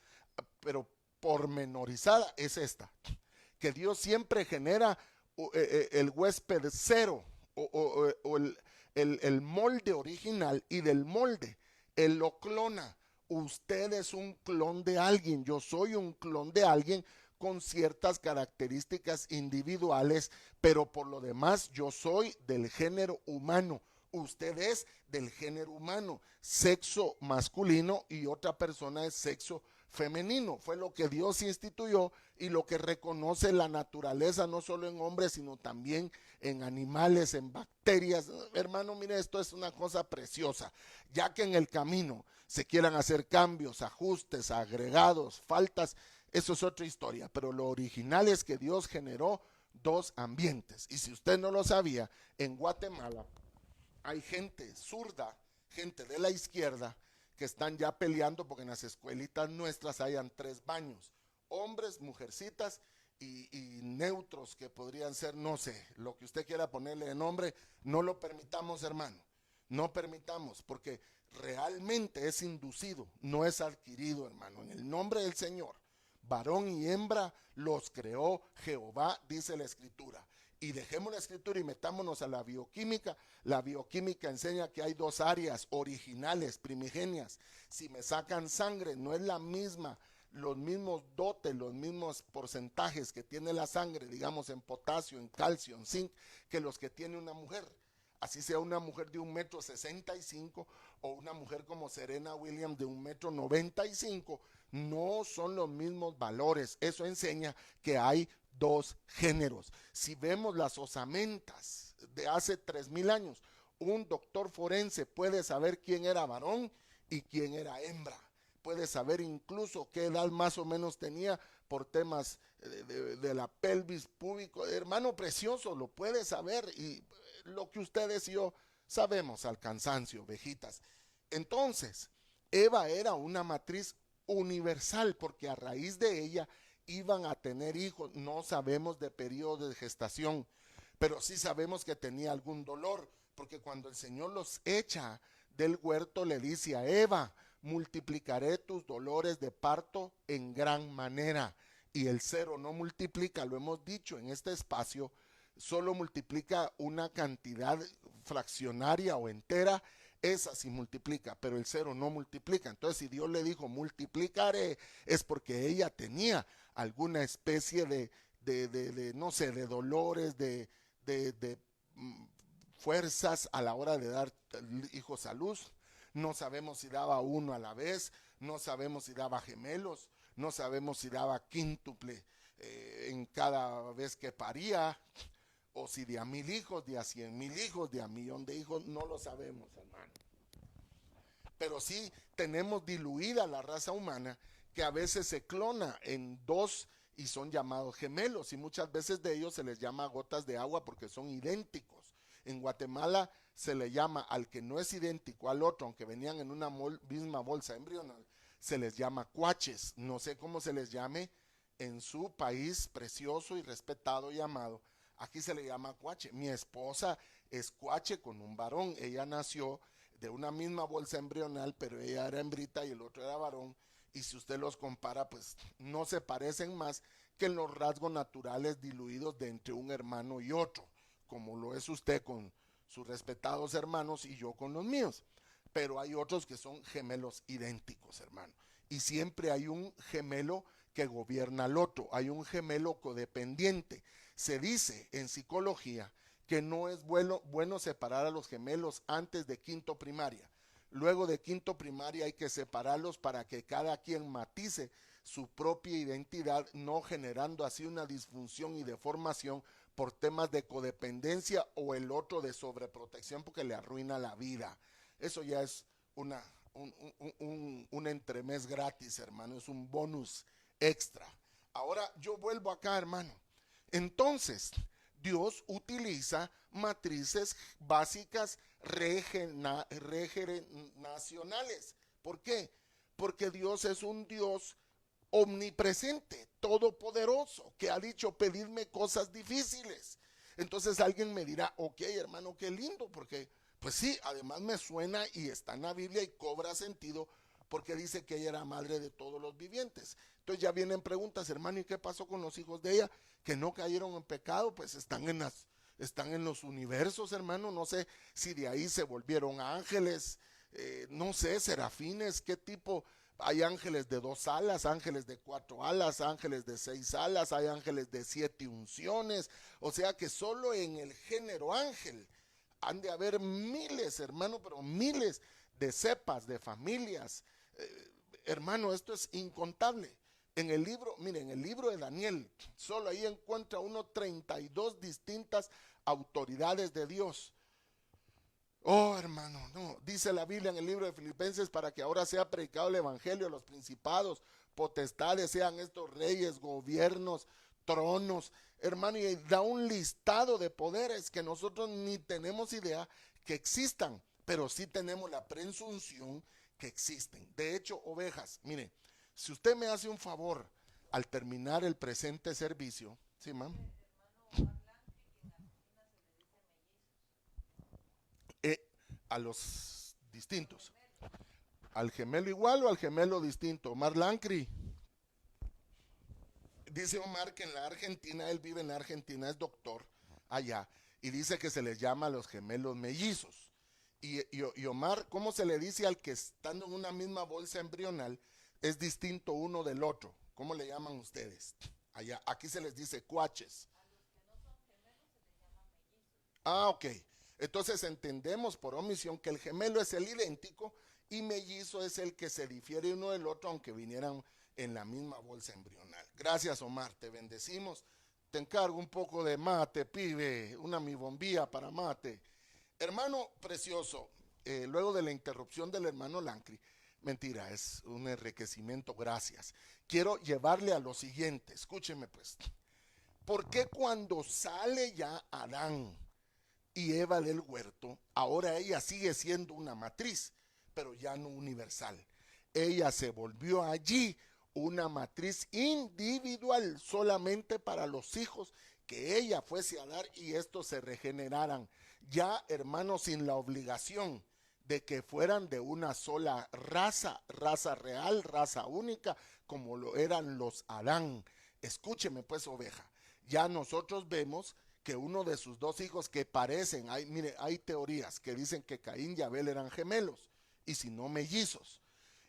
pero pormenorizada, es esta: que Dios siempre genera el huésped cero, o el molde original, y del molde Él lo clona. Usted es un clon de alguien, yo soy un clon de alguien con ciertas características individuales, pero por lo demás yo soy del género humano. Usted es del género humano, sexo masculino, y otra persona es sexo femenino. Fue lo que Dios instituyó y lo que reconoce la naturaleza, no solo en hombres, sino también en animales, en bacterias. Hermano, mire, esto es una cosa preciosa, ya que en el camino se quieran hacer cambios, ajustes, agregados, faltas, eso es otra historia, pero lo original es que Dios generó 2 ambientes. Y si usted no lo sabía, en Guatemala hay gente zurda, gente de la izquierda, que están ya peleando porque en las escuelitas nuestras hayan 3 baños, hombres, mujercitas y neutros, que podrían ser, no sé, lo que usted quiera ponerle de nombre. No lo permitamos, hermano, no permitamos, porque realmente es inducido, no es adquirido, hermano. En el nombre del Señor, varón y hembra los creó Jehová, dice la escritura. Y dejemos la escritura y metámonos a la bioquímica. La bioquímica enseña que hay 2 áreas originales, primigenias. Si me sacan sangre, no es la misma, los mismos dotes, los mismos porcentajes que tiene la sangre, digamos en potasio, en calcio, en zinc, que los que tiene una mujer. Así sea una mujer de 1,65 m o una mujer como Serena Williams de 1,95 m, no son los mismos valores. Eso enseña que hay dos géneros. Si vemos las osamentas de hace 3000 años, un doctor forense puede saber quién era varón y quién era hembra. Puede saber incluso qué edad más o menos tenía por temas de la pelvis púbico. Hermano precioso, lo puede saber, y lo que ustedes y yo sabemos al cansancio, vejitas. Entonces, Eva era una matriz universal porque a raíz de ella iban a tener hijos. No sabemos de periodo de gestación, pero sí sabemos que tenía algún dolor, porque cuando el Señor los echa del huerto le dice a Eva: multiplicaré tus dolores de parto en gran manera. Y el cero no multiplica, lo hemos dicho en este espacio, solo multiplica una cantidad fraccionaria o entera. Esa sí multiplica, pero el cero no multiplica. Entonces, si Dios le dijo multiplicaré, es porque ella tenía alguna especie de no sé, de dolores, de fuerzas a la hora de dar hijos a luz. No sabemos si daba uno a la vez, no sabemos si daba gemelos, no sabemos si daba quíntuple en cada vez que paría, o si de a 1000 hijos, de a 100,000 hijos, de a 1,000,000 de hijos, no lo sabemos, hermano. Pero sí tenemos diluida la raza humana, que a veces se clona en dos y son llamados gemelos, y muchas veces de ellos se les llama gotas de agua porque son idénticos. En Guatemala se le llama al que no es idéntico al otro, aunque venían en una misma bolsa embrional, se les llama cuaches. No sé cómo se les llame en su país precioso y respetado y amado. Aquí se le llama cuache. Mi esposa es cuache con un varón. Ella nació de una misma bolsa embrional, pero ella era hembrita y el otro era varón. Y si usted los compara, pues no se parecen más que en los rasgos naturales diluidos de entre un hermano y otro, como lo es usted con sus respetados hermanos y yo con los míos. Pero hay otros que son gemelos idénticos, hermano. Y siempre hay un gemelo que gobierna al otro, hay un gemelo codependiente. Se dice en psicología que no es bueno separar a los gemelos antes de quinto primaria. Luego de quinto primaria hay que separarlos para que cada quien matice su propia identidad, no generando así una disfunción y deformación por temas de codependencia o el otro de sobreprotección, porque le arruina la vida. Eso ya es un entremés gratis, hermano, es un bonus extra. Ahora yo vuelvo acá, hermano. Entonces, Dios utiliza matrices básicas regeneracionales. ¿Por qué? Porque Dios es un Dios omnipresente, todopoderoso, que ha dicho: pedidme cosas difíciles. Entonces alguien me dirá: ok, hermano, qué lindo, porque pues sí, además me suena y está en la Biblia y cobra sentido, porque dice que ella era madre de todos los vivientes. Entonces ya vienen preguntas: hermano, ¿y qué pasó con los hijos de ella que no cayeron en pecado? Pues están en los universos, hermano. No sé si de ahí se volvieron ángeles, no sé, serafines, qué tipo. Hay ángeles de 2 alas, ángeles de 4 alas, ángeles de 6 alas, hay ángeles de 7 unciones. O sea que solo en el género ángel han de haber miles, hermano, pero miles de cepas, de familias. Hermano, esto es incontable. En el libro, miren, en el libro de Daniel, solo ahí encuentra uno 32 distintas autoridades de Dios. Oh, hermano, no, dice la Biblia en el libro de Filipenses: para que ahora sea predicado el evangelio a los principados, potestades, sean estos reyes, gobiernos, tronos, hermano, y da un listado de poderes que nosotros ni tenemos idea que existan, pero sí tenemos la presunción que existen. De hecho, ovejas, mire, si usted me hace un favor al terminar el presente servicio, ¿sí, mam? A los distintos. ¿Al gemelo igual o al gemelo distinto? Omar Lancri. Dice Omar que en la Argentina, él vive en la Argentina, es doctor allá, y dice que se les llama a los gemelos mellizos. Y Omar, ¿cómo se le dice al que estando en una misma bolsa embrional es distinto uno del otro? ¿Cómo le llaman ustedes? Allá, aquí se les dice cuaches. Ah, ok. Entonces entendemos por omisión que el gemelo es el idéntico y mellizo es el que se difiere uno del otro, aunque vinieran en la misma bolsa embrional. Gracias, Omar, te bendecimos. Te encargo un poco de mate, pibe, una mi bombilla para mate. Hermano precioso, luego de la interrupción del hermano Lancri, mentira, es un enriquecimiento, gracias. Quiero llevarle a lo siguiente, escúcheme pues. ¿Por qué cuando sale ya Adán y Eva del huerto, ahora ella sigue siendo una matriz, pero ya no universal? Ella se volvió allí una matriz individual solamente para los hijos que ella fuese a dar y estos se regeneraran. Ya, hermanos, sin la obligación de que fueran de una sola raza, raza real, raza única, como lo eran los Adán. Escúcheme pues, oveja, ya nosotros vemos que uno de sus dos hijos que parecen, mire, hay teorías que dicen que Caín y Abel eran gemelos, y si no mellizos.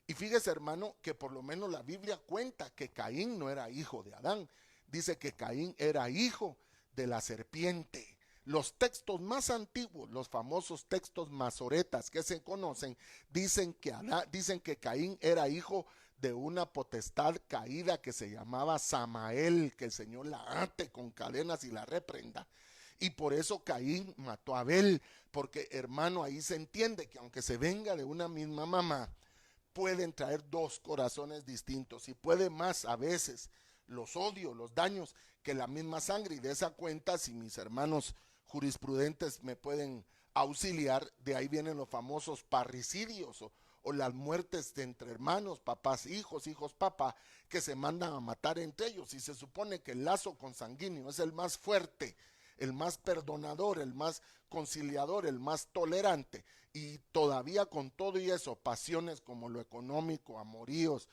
Y fíjese, hermano, que por lo menos la Biblia cuenta que Caín no era hijo de Adán. Dice que Caín era hijo de la serpiente. Los textos más antiguos, los famosos textos masoretas que se conocen, dicen que Caín era hijo de una potestad caída que se llamaba Samael, que el Señor la ate con cadenas y la reprenda. Y por eso Caín mató a Abel, porque, hermano, ahí se entiende que aunque se venga de una misma mamá, pueden traer dos corazones distintos y puede más a veces los odios, los daños que la misma sangre. Y de esa cuenta, si mis hermanos jurisprudentes me pueden auxiliar, de ahí vienen los famosos parricidios o las muertes de entre hermanos, papás, hijos, papá, que se mandan a matar entre ellos. Y se supone que el lazo consanguíneo es el más fuerte, el más perdonador, el más conciliador, el más tolerante, y todavía con todo y eso, pasiones como lo económico, amoríos,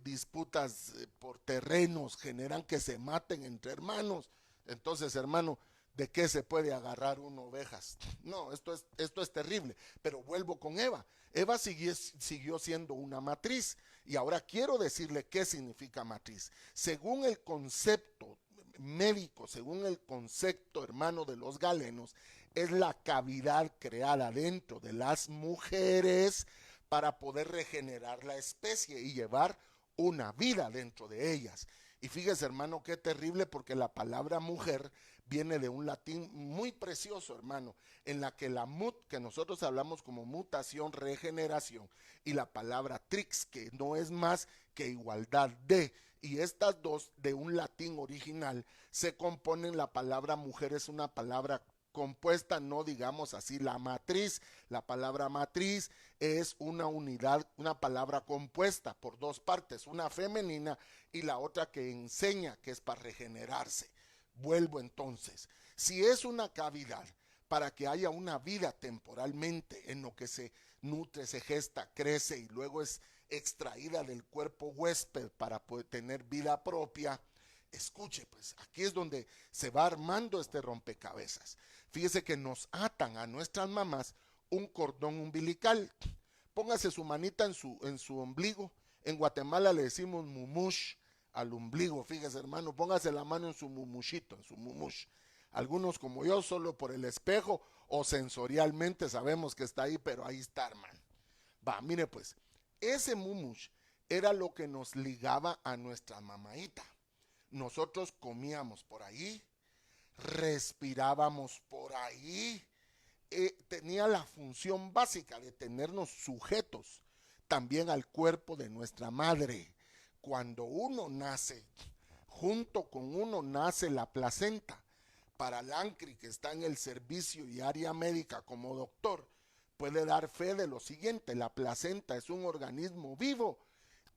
disputas por terrenos generan que se maten entre hermanos. Entonces, hermano, ¿de qué se puede agarrar uno, ovejas? No, esto es terrible. Pero vuelvo con Eva. Eva siguió siendo una matriz, y ahora quiero decirle qué significa matriz. Según el concepto médico, según el concepto, hermano, de los galenos, es la cavidad creada dentro de las mujeres para poder regenerar la especie y llevar una vida dentro de ellas. Y fíjese, hermano, qué terrible, porque la palabra mujer viene de un latín muy precioso, hermano, en la que la que nosotros hablamos como mutación, regeneración, y la palabra trix, que no es más que igualdad de, y estas dos de un latín original se componen. La palabra mujer es una palabra compuesta, no digamos así la matriz. La palabra matriz es una unidad, una palabra compuesta por dos partes, una femenina y la otra que enseña, que es para regenerarse. Vuelvo entonces, si es una cavidad para que haya una vida temporalmente en lo que se nutre, se gesta, crece y luego es extraída del cuerpo huésped para poder tener vida propia, escuche pues, aquí es donde se va armando este rompecabezas. Fíjese que nos atan a nuestras mamás un cordón umbilical. Póngase su manita en su ombligo. En Guatemala le decimos mumush al ombligo. Fíjese, hermano, póngase la mano en su mumushito, en su mumush. Algunos como yo, solo por el espejo o sensorialmente sabemos que está ahí, pero ahí está, hermano. Va, mire pues, ese mumush era lo que nos ligaba a nuestra mamaita. Nosotros comíamos por ahí, respirábamos por ahí, tenía la función básica de tenernos sujetos también al cuerpo de nuestra madre. Cuando uno nace, junto con uno nace la placenta. Para Lancri, que está en el servicio y área médica como doctor, puede dar fe de lo siguiente: la placenta es un organismo vivo,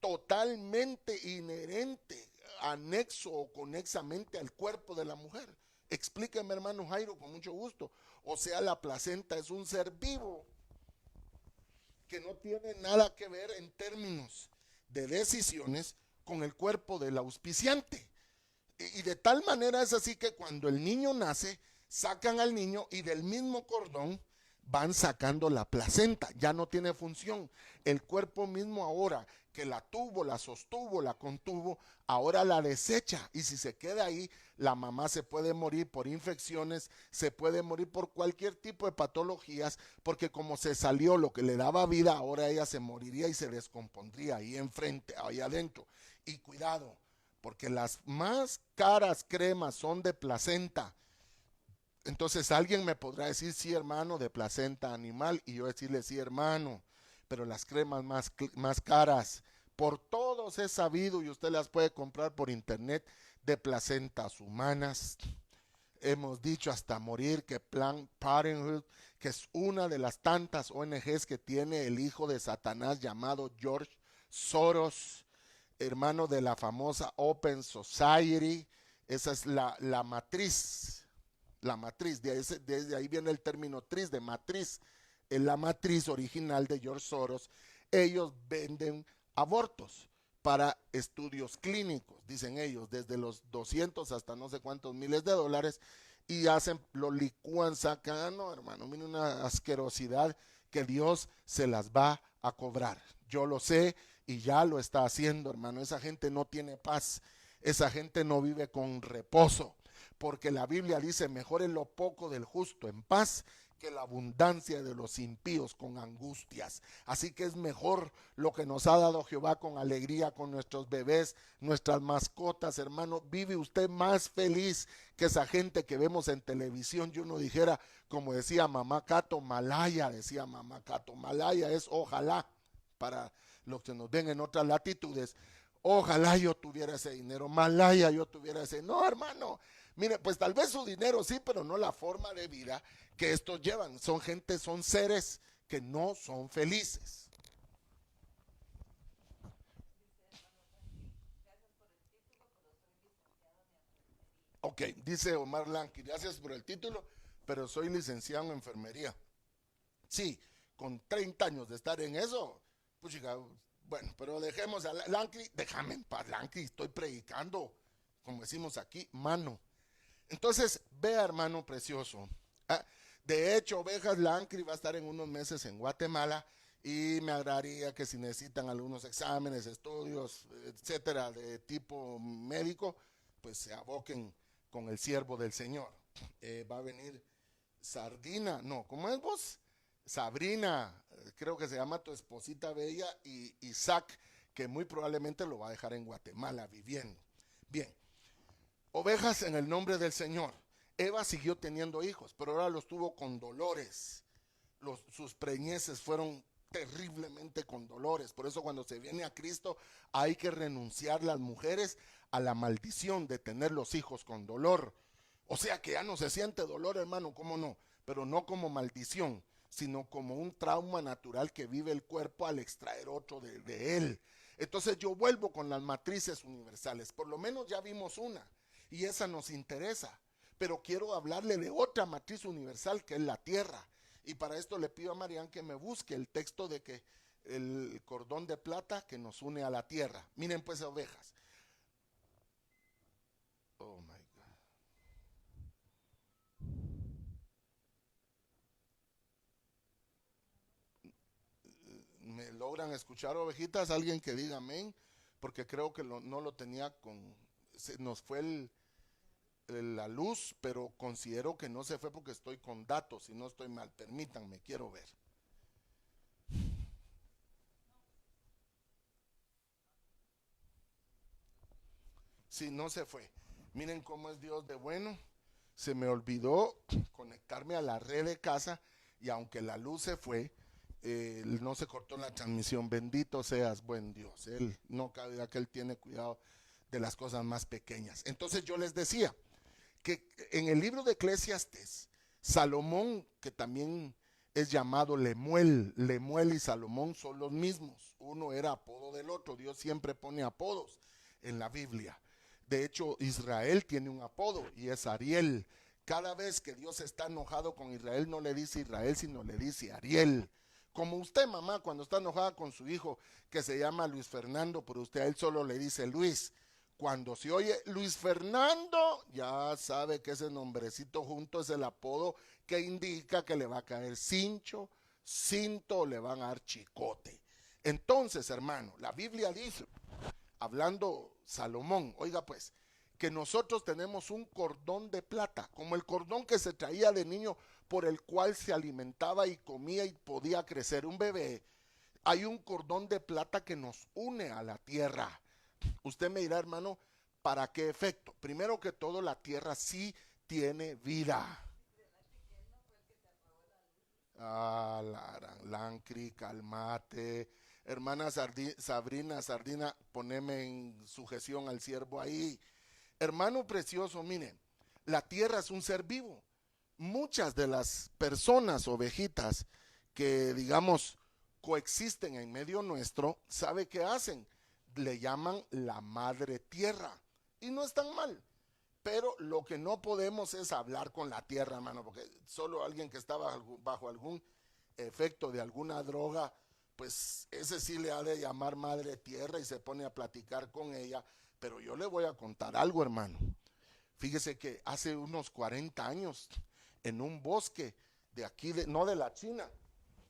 totalmente inherente, anexo o conexamente al cuerpo de la mujer. Explíqueme, hermano Jairo, con mucho gusto. O sea, la placenta es un ser vivo que no tiene nada que ver en términos de decisiones con el cuerpo del auspiciante. Y de tal manera es así que cuando el niño nace, sacan al niño y del mismo cordón van sacando la placenta. Ya no tiene función. El cuerpo mismo ahora que la tuvo, la sostuvo, la contuvo, ahora la desecha. Y si se queda ahí, la mamá se puede morir por infecciones, se puede morir por cualquier tipo de patologías, porque como se salió lo que le daba vida, ahora ella se moriría y se descompondría ahí enfrente, ahí adentro. Y cuidado, porque las más caras cremas son de placenta. Entonces alguien me podrá decir, sí hermano, de placenta animal, y yo decirle, sí hermano, pero las cremas más caras, por todos es sabido y usted las puede comprar por internet, de placentas humanas. Hemos dicho hasta morir que Planned Parenthood, que es una de las tantas ONGs que tiene el hijo de Satanás llamado George Soros, hermano de la famosa Open Society, esa es la matriz. La matriz, desde ahí viene el término tris, de matriz, es la matriz original de George Soros. Ellos venden abortos para estudios clínicos, dicen ellos, desde los 200 hasta no sé cuántos miles de dólares, y hacen, lo licúan, sacan, no hermano, mire una asquerosidad que Dios se las va a cobrar. Yo lo sé y ya lo está haciendo, hermano. Esa gente no tiene paz, esa gente no vive con reposo, porque la Biblia dice, mejor es lo poco del justo en paz que la abundancia de los impíos con angustias. Así que es mejor lo que nos ha dado Jehová con alegría, con nuestros bebés, nuestras mascotas, hermano. Vive usted más feliz que esa gente que vemos en televisión. Y uno dijera, como decía mamá Cato Malaya, es ojalá, para los que nos ven en otras latitudes, ojalá yo tuviera ese dinero, Malaya yo tuviera ese, no hermano. Mire, pues tal vez su dinero sí, pero no la forma de vida que estos llevan. Son gente, son seres que no son felices. Ok, dice Omar Lanky, gracias por el título, pero soy licenciado en enfermería. Sí, con 30 años de estar en eso, pues chica, bueno, pero dejemos a Lanky, déjame en paz, Lanky, estoy predicando, como decimos aquí, mano. Entonces, vea, hermano precioso. Ah, de hecho, Ovejas Lancri va a estar en unos meses en Guatemala y me agradaría que si necesitan algunos exámenes, estudios, etcétera, de tipo médico, pues se aboquen con el siervo del Señor. Va a venir Sardina, no, ¿cómo es vos? Sabrina, creo que se llama tu esposita bella, y Isaac, que muy probablemente lo va a dejar en Guatemala viviendo. Bien, ovejas en el nombre del Señor. Eva siguió teniendo hijos, pero ahora los tuvo con dolores. Sus preñeces fueron terriblemente con dolores. Por eso cuando se viene a Cristo hay que renunciar las mujeres a la maldición de tener los hijos con dolor. O sea que ya no se siente dolor, hermano, ¿cómo no? Pero no como maldición, sino como un trauma natural que vive el cuerpo al extraer otro de él. Entonces yo vuelvo con las matrices universales. Por lo menos ya vimos una y esa nos interesa, pero quiero hablarle de otra matriz universal que es la tierra. Y para esto le pido a Marian que me busque el texto de que el cordón de plata que nos une a la tierra. Miren pues, ovejas. Oh my God. ¿Me logran escuchar, ovejitas? Alguien que diga amén, porque creo que no lo tenía con... nos fue la luz, pero considero que no se fue porque estoy con datos y no estoy mal. Permítanme, quiero ver. Sí, no se fue. Miren cómo es Dios de bueno. Se me olvidó conectarme a la red de casa y aunque la luz se fue, no se cortó la transmisión. Bendito seas, buen Dios. Él no cabe duda que Él tiene cuidado de las cosas más pequeñas. Entonces yo les decía que en el libro de Eclesiastes, Salomón, que también es llamado Lemuel, Lemuel y Salomón son los mismos. Uno era apodo del otro. Dios siempre pone apodos en la Biblia. De hecho, Israel tiene un apodo y es Ariel. Cada vez que Dios está enojado con Israel, no le dice Israel, sino le dice Ariel. Como usted, mamá, cuando está enojada con su hijo, que se llama Luis Fernando, pero usted a él solo le dice Luis. Cuando se oye Luis Fernando, ya sabe que ese nombrecito junto es el apodo que indica que le va a caer cincho, cinto o le van a dar chicote. Entonces, hermano, la Biblia dice, hablando Salomón, oiga pues, que nosotros tenemos un cordón de plata, como el cordón que se traía de niño por el cual se alimentaba y comía y podía crecer un bebé. Hay un cordón de plata que nos une a la tierra. Usted me dirá, hermano, ¿para qué efecto? Primero que todo, la tierra sí tiene vida. Ah, Lancri, calmate. Hermana Sabrina, Sardina, poneme en sujeción al siervo ahí. Hermano precioso, miren, la tierra es un ser vivo. Muchas de las personas ovejitas que, digamos, coexisten en medio nuestro, ¿sabe qué hacen? Le llaman la madre tierra. Y no es tan mal. Pero lo que no podemos es hablar con la tierra, hermano, porque solo alguien que está bajo algún efecto de alguna droga, pues ese sí le ha de llamar madre tierra y se pone a platicar con ella. Pero yo le voy a contar algo, hermano. Fíjese que hace unos 40 años, en un bosque de aquí, no de la China,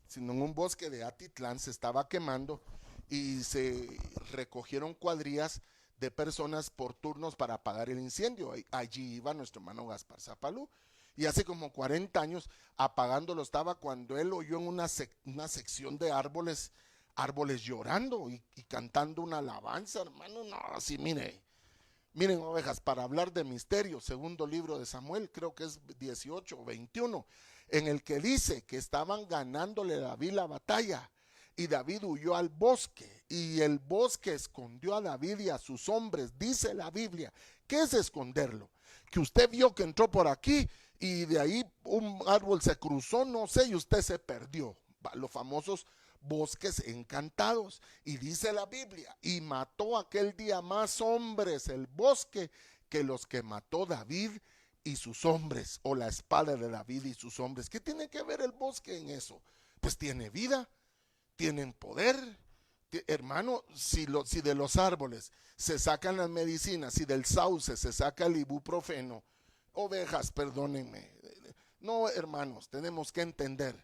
sino en un bosque de Atitlán, se estaba quemando y se recogieron cuadrillas de personas por turnos para apagar el incendio. Allí iba nuestro hermano Gaspar Zapalú. Y hace como 40 años apagándolo estaba cuando él oyó en una sección de árboles llorando y cantando una alabanza, hermano. No, así miren ovejas, para hablar de misterio, segundo libro de Samuel, creo que es 18 o 21, en el que dice que estaban ganándole a David la batalla y David huyó al bosque y el bosque escondió a David y a sus hombres. Dice la Biblia, ¿qué es esconderlo? Que usted vio que entró por aquí y de ahí un árbol se cruzó, no sé, y usted se perdió. Los famosos bosques encantados. Y dice la Biblia, y mató aquel día más hombres el bosque que los que mató David y sus hombres, o la espada de David y sus hombres. ¿Qué tiene que ver el bosque en eso? Pues tiene vida, tienen poder. Hermano, si de los árboles se sacan las medicinas, si del sauce se saca el ibuprofeno, ovejas, perdónenme. No, hermanos, tenemos que entender.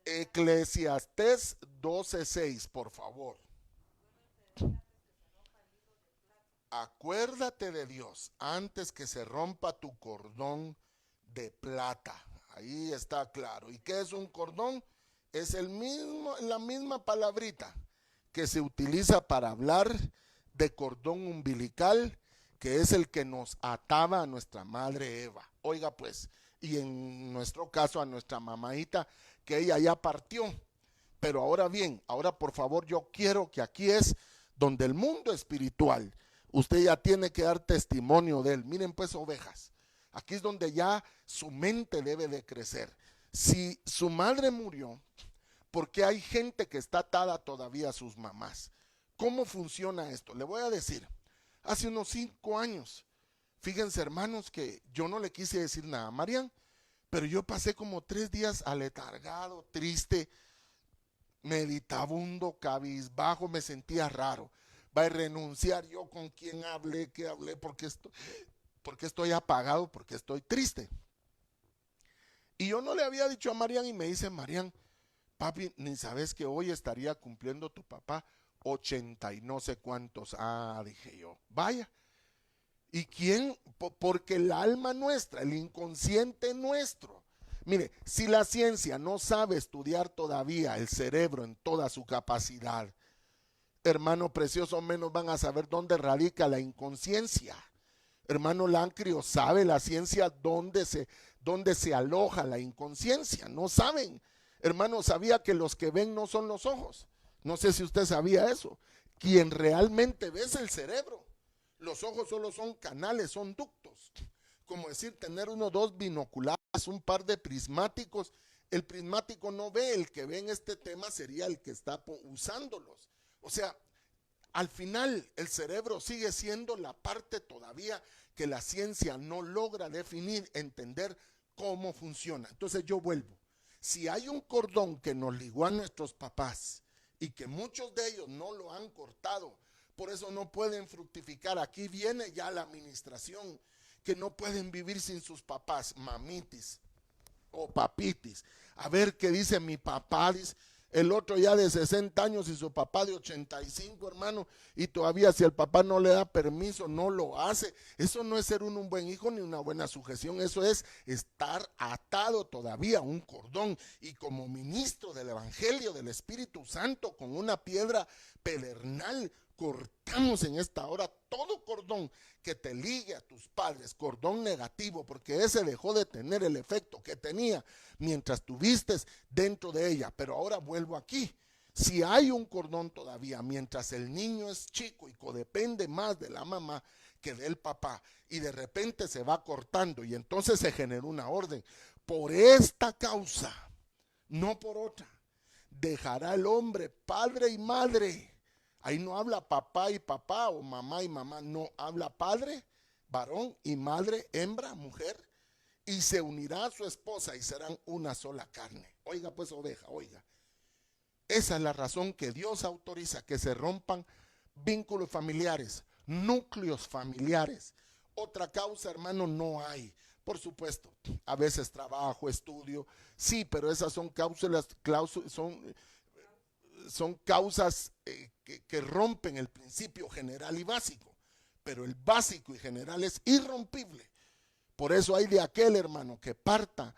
Eclesiastés 12:6, por favor. Acuérdate de Dios antes que se rompa tu cordón de plata. Ahí está claro. ¿Y qué es un cordón? Es la misma palabrita que se utiliza para hablar de cordón umbilical, que es el que nos ataba a nuestra madre Eva. Oiga pues, y en nuestro caso a nuestra mamaita, que ella ya partió. Pero ahora bien, ahora por favor yo quiero que aquí es donde el mundo espiritual, usted ya tiene que dar testimonio de él. Miren pues ovejas, aquí es donde ya su mente debe de crecer. Si su madre murió, porque hay gente que está atada todavía a sus mamás. ¿Cómo funciona esto? Le voy a decir, hace unos 5 años, fíjense hermanos que yo no le quise decir nada a Marian, pero yo pasé como 3 días aletargado, triste, meditabundo, cabizbajo, me sentía raro. Va a renunciar yo con quien hablé, que hablé, porque estoy apagado, porque estoy triste. Y yo no le había dicho a Marian y me dice Marian, papi, ni sabes que hoy estaría cumpliendo tu papá 80 y no sé cuántos. Ah, dije yo, vaya. ¿Y quién? Porque el alma nuestra, el inconsciente nuestro. Mire, si la ciencia no sabe estudiar todavía el cerebro en toda su capacidad, hermano precioso, menos van a saber dónde radica la inconsciencia. Hermano Lancrio, ¿sabe la ciencia dónde se aloja la inconsciencia? No saben. Hermano, sabía que los que ven no son los ojos. No sé si usted sabía eso. Quien realmente ve es el cerebro. Los ojos solo son canales, son ductos. Como decir, tener uno, dos binoculares, un par de prismáticos. El prismático no ve, el que ve en este tema sería el que está usándolos. O sea, al final el cerebro sigue siendo la parte todavía que la ciencia no logra definir, entender cómo funciona. Entonces yo vuelvo. Si hay un cordón que nos ligó a nuestros papás y que muchos de ellos no lo han cortado, por eso no pueden fructificar. Aquí viene ya la administración, que no pueden vivir sin sus papás, mamitis. o papitis. A ver qué dice mi papá, dice. El otro ya de 60 años y su papá de 85, hermano, y todavía si el papá no le da permiso, no lo hace. Eso no es ser un buen hijo ni una buena sujeción, eso es estar atado todavía a un cordón. Y como ministro del Evangelio del Espíritu Santo, con una piedra pedernal, cortamos en esta hora todo cordón que te ligue a tus padres, cordón negativo, porque ese dejó de tener el efecto que tenía mientras tuviste dentro de ella. Pero ahora vuelvo aquí. Si hay un cordón todavía mientras el niño es chico y codepende más de la mamá que del papá, y de repente se va cortando y entonces se generó una orden: por esta causa, no por otra, dejará el hombre padre y madre. Ahí no habla papá y papá o mamá y mamá, no, habla padre, varón, y madre, hembra, mujer, y se unirá a su esposa y serán una sola carne. Oiga pues, oveja, oiga. Esa es la razón que Dios autoriza que se rompan vínculos familiares, núcleos familiares. Otra causa, hermano, no hay. Por supuesto, a veces trabajo, estudio, sí, pero esas son son causas que rompen el principio general y básico, pero el básico y general es irrompible. Por eso hay de aquel, hermano, que parta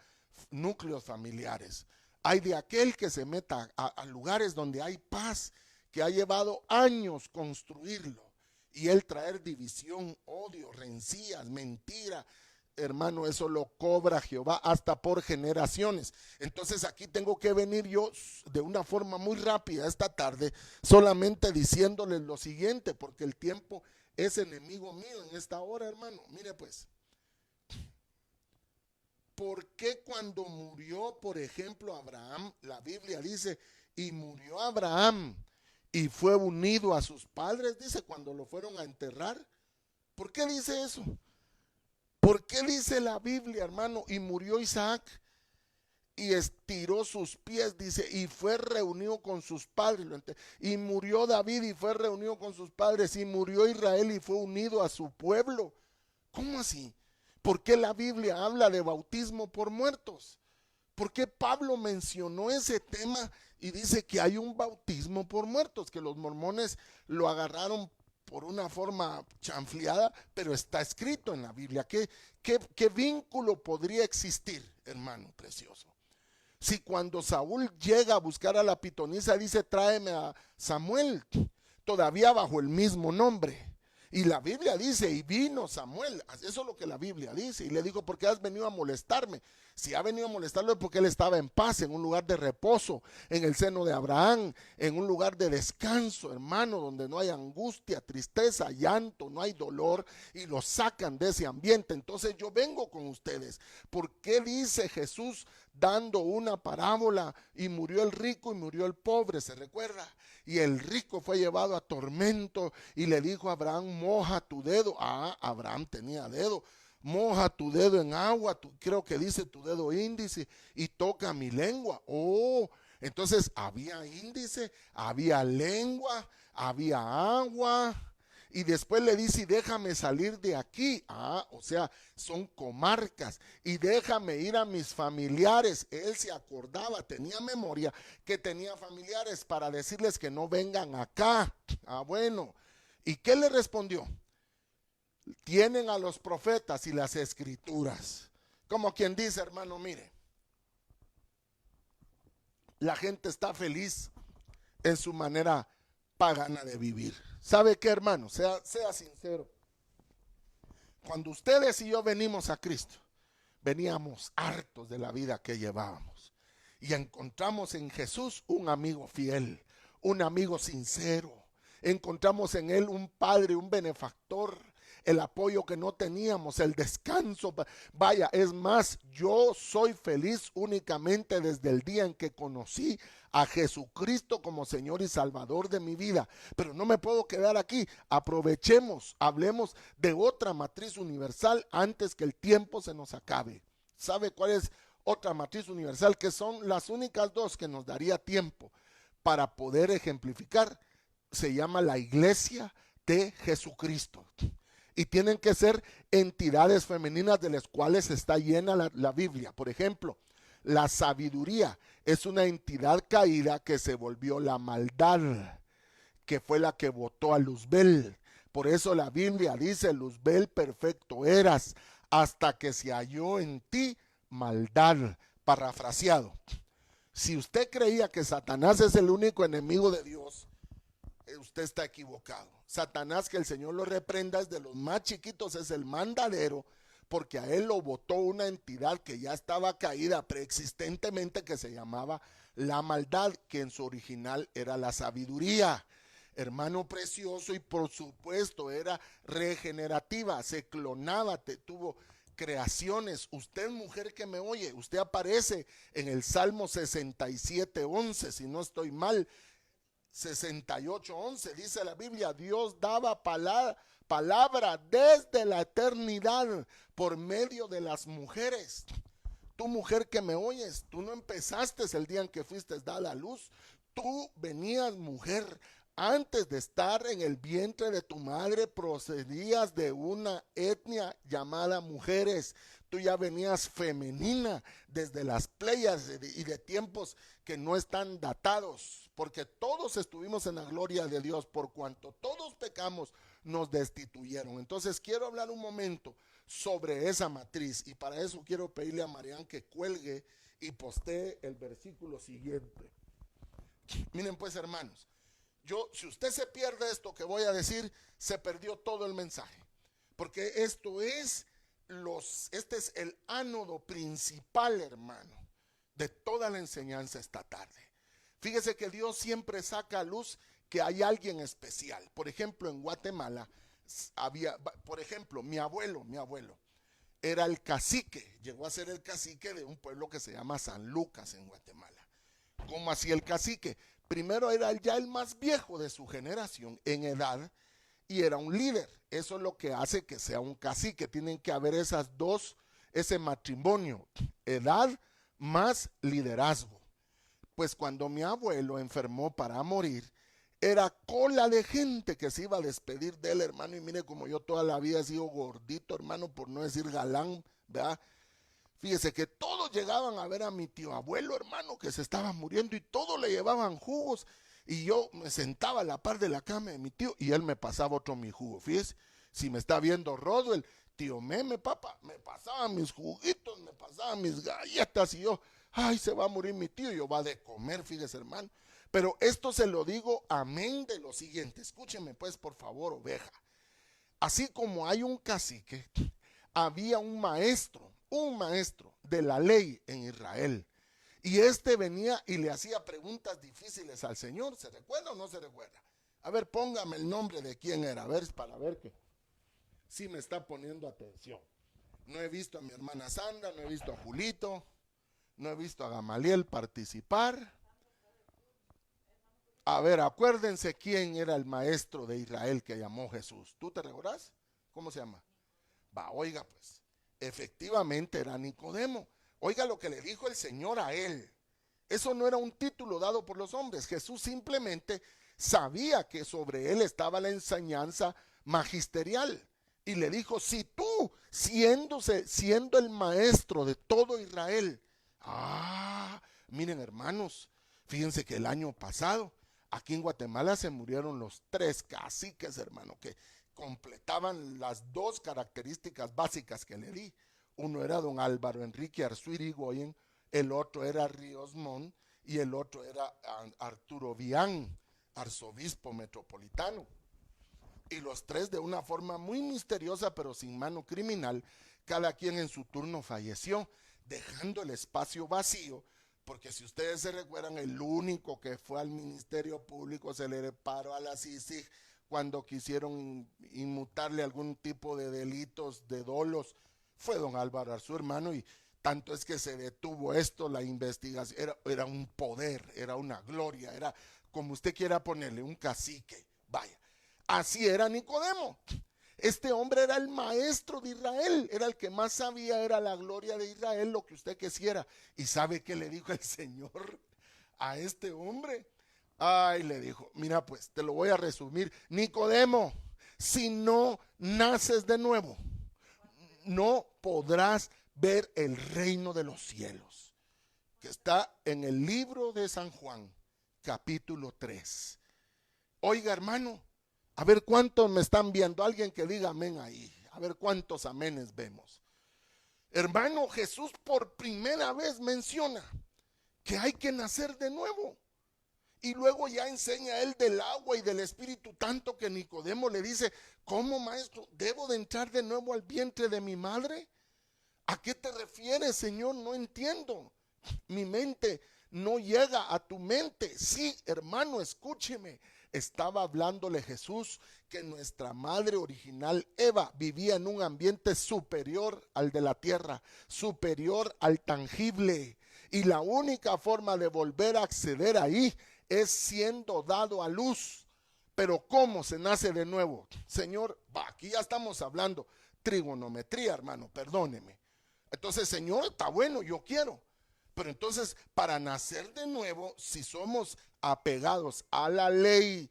núcleos familiares. Hay de aquel que se meta a lugares donde hay paz, que ha llevado años construirlo, y él traer división, odio, rencillas, mentira. Hermano, eso lo cobra Jehová hasta por generaciones. Entonces aquí tengo que venir yo de una forma muy rápida esta tarde, solamente diciéndoles lo siguiente, porque el tiempo es enemigo mío en esta hora, hermano. Mire pues, ¿por qué cuando murió, por ejemplo, Abraham, la Biblia dice, y murió Abraham y fue unido a sus padres, dice, cuando lo fueron a enterrar? ¿Por qué dice eso? ¿Por qué dice la Biblia, hermano, y murió Isaac y estiró sus pies, dice, y fue reunido con sus padres? Y murió David y fue reunido con sus padres, y murió Israel y fue unido a su pueblo. ¿Cómo así? ¿Por qué la Biblia habla de bautismo por muertos? ¿Por qué Pablo mencionó ese tema y dice que hay un bautismo por muertos? Que los mormones lo agarraron por una forma chanfleada, pero está escrito en la Biblia. ¿Qué vínculo podría existir, hermano precioso? Si cuando Saúl llega a buscar a la pitonisa, dice, tráeme a Samuel, todavía bajo el mismo nombre. Y la Biblia dice, y vino Samuel, eso es lo que la Biblia dice, y le dijo, ¿por qué has venido a molestarme? Si ha venido a molestarlo es porque él estaba en paz, en un lugar de reposo, en el seno de Abraham, en un lugar de descanso, hermano, donde no hay angustia, tristeza, llanto, no hay dolor, y lo sacan de ese ambiente. Entonces yo vengo con ustedes. ¿Por qué dice Jesús dando una parábola, y murió el rico y murió el pobre? ¿Se recuerda? Y el rico fue llevado a tormento y le dijo a Abraham, moja tu dedo. Abraham tenía dedo. Moja tu dedo en agua, creo que dice tu dedo índice, y toca mi lengua. Entonces había índice, había lengua, había agua. Y después le dice, y déjame salir de aquí. O sea, son comarcas. Y déjame ir a mis familiares. Él se acordaba, tenía memoria, que tenía familiares para decirles que no vengan acá. Bueno. ¿Y qué le respondió? Tienen a los profetas y las escrituras. Como quien dice, hermano, mire, la gente está feliz en su manera pagana de vivir. ¿Sabe qué, hermano? Sea sincero. Cuando ustedes y yo venimos a Cristo, veníamos hartos de la vida que llevábamos. Y encontramos en Jesús un amigo fiel, un amigo sincero. Encontramos en Él un padre, un benefactor, el apoyo que no teníamos, el descanso. Vaya, es más, yo soy feliz únicamente desde el día en que conocí a Jesucristo como Señor y Salvador de mi vida. Pero no me puedo quedar aquí. Aprovechemos, hablemos de otra matriz universal antes que el tiempo se nos acabe. ¿Sabe cuál es otra matriz universal? Que son las únicas dos que nos daría tiempo para poder ejemplificar. Se llama la Iglesia de Jesucristo. Y tienen que ser entidades femeninas de las cuales está llena la Biblia. Por ejemplo, La sabiduría es una entidad caída que se volvió la maldad, que fue la que votó a Luzbel. Por eso la Biblia dice: Luzbel perfecto eras, hasta que se halló en ti maldad. Parafraseado: si usted creía que Satanás es el único enemigo de Dios, usted está equivocado. Satanás, que el Señor lo reprenda, es de los más chiquitos, es el mandadero, porque a él lo votó una entidad que ya estaba caída preexistentemente, que se llamaba la maldad, que en su original era la sabiduría. Hermano precioso, y por supuesto era regenerativa, se clonaba, tuvo creaciones. Usted, mujer que me oye, usted aparece en el Salmo 67:11, si no estoy mal, 68:11, dice la Biblia: Dios daba palabra desde la eternidad por medio de las mujeres. Tú, mujer que me oyes, tú no empezaste el día en que fuiste dada a luz. Tú venías, mujer, antes de estar en el vientre de tu madre, procedías de una etnia llamada mujeres. Tú ya venías femenina desde las Pleiades y de tiempos que no están datados, porque todos estuvimos en la gloria de Dios, por cuanto todos pecamos, nos destituyeron. Entonces quiero hablar un momento sobre esa matriz, y para eso quiero pedirle a Marian que cuelgue y postee el versículo siguiente. Miren pues, hermanos, si usted se pierde esto que voy a decir, se perdió todo el mensaje, porque este es el ánodo principal, hermano, de toda la enseñanza esta tarde. Fíjese que Dios siempre saca a luz que hay alguien especial. Por ejemplo, en Guatemala había, por ejemplo, mi abuelo era el cacique, llegó a ser el cacique de un pueblo que se llama San Lucas en Guatemala. ¿Cómo hacía el cacique? Primero era ya el más viejo de su generación en edad y era un líder. Eso es lo que hace que sea un cacique. Tienen que haber ese matrimonio, edad más liderazgo. Pues cuando mi abuelo enfermó para morir, era cola de gente que se iba a despedir de él, hermano. Y mire, como yo toda la vida he sido gordito, hermano, por no decir galán, ¿verdad? Fíjese que todos llegaban a ver a mi tío abuelo, hermano, que se estaba muriendo, y todos le llevaban jugos. Y yo me sentaba a la par de la cama de mi tío y él me pasaba otro mi jugo. Fíjese, si me está viendo Rodwell, tío Meme, papá, me pasaba mis juguitos, me pasaba mis galletas, y yo, ay, se va a morir mi tío, yo va de comer, fíjese, hermano. Pero esto se lo digo amén de lo siguiente. Escúcheme pues, por favor, oveja. Así como hay un cacique, había un maestro de la ley en Israel. Y este venía y le hacía preguntas difíciles al Señor. ¿Se recuerda o no se recuerda? A ver, póngame el nombre de quién era, a ver, para ver que sí me está poniendo atención. No he visto a mi hermana Sandra, no he visto a Julito, no he visto a Gamaliel participar. A ver, acuérdense quién era el maestro de Israel que llamó Jesús. ¿Tú te recordás? ¿Cómo se llama? Va, oiga pues, efectivamente era Nicodemo. Oiga lo que le dijo el Señor a él. Eso no era un título dado por los hombres. Jesús simplemente sabía que sobre él estaba la enseñanza magisterial. Y le dijo: si tú, siendo el maestro de todo Israel. Miren, hermanos, fíjense que el año pasado aquí en Guatemala se murieron los 3 caciques, hermano, que completaban las 2 características básicas que le di. Uno era don Álvaro Enrique Arzuirigoyen, el otro era Ríos Montt y el otro era Arturo Vián, arzobispo metropolitano. Y los 3, de una forma muy misteriosa pero sin mano criminal, cada quien en su turno falleció, dejando el espacio vacío, porque si ustedes se recuerdan, el único que fue al Ministerio Público se le paró a la CICIG cuando quisieron inmutarle algún tipo de delitos, de dolos, fue don Álvaro Arzú, hermano. Y tanto es que se detuvo esto, la investigación, era un poder, era una gloria, era como usted quiera ponerle, un cacique, vaya. Así era Nicodemo. Este hombre era el maestro de Israel, era el que más sabía, era la gloria de Israel, lo que usted quisiera. ¿Y sabe qué le dijo el Señor a este hombre? Ay, le dijo: mira pues, te lo voy a resumir. Nicodemo, si no naces de nuevo, no podrás ver el reino de los cielos. que está en el libro de San Juan, capítulo 3. Oiga, hermano, a ver cuántos me están viendo, alguien que diga amén ahí, a ver cuántos amenes vemos. Hermano, Jesús por primera vez menciona que hay que nacer de nuevo. Y luego ya enseña él del agua y del Espíritu, tanto que Nicodemo le dice: ¿cómo, maestro? ¿Debo de entrar de nuevo al vientre de mi madre? ¿A qué te refieres, Señor? No entiendo. Mi mente no llega a tu mente. Sí, hermano, escúcheme. Estaba hablándole Jesús que nuestra madre original, Eva, vivía en un ambiente superior al de la tierra, superior al tangible. Y la única forma de volver a acceder ahí es siendo dado a luz. Pero ¿cómo se nace de nuevo? Señor, aquí ya estamos hablando trigonometría, hermano, perdóneme. Entonces, Señor, está bueno, yo quiero. Pero entonces, para nacer de nuevo, si somos apegados a la ley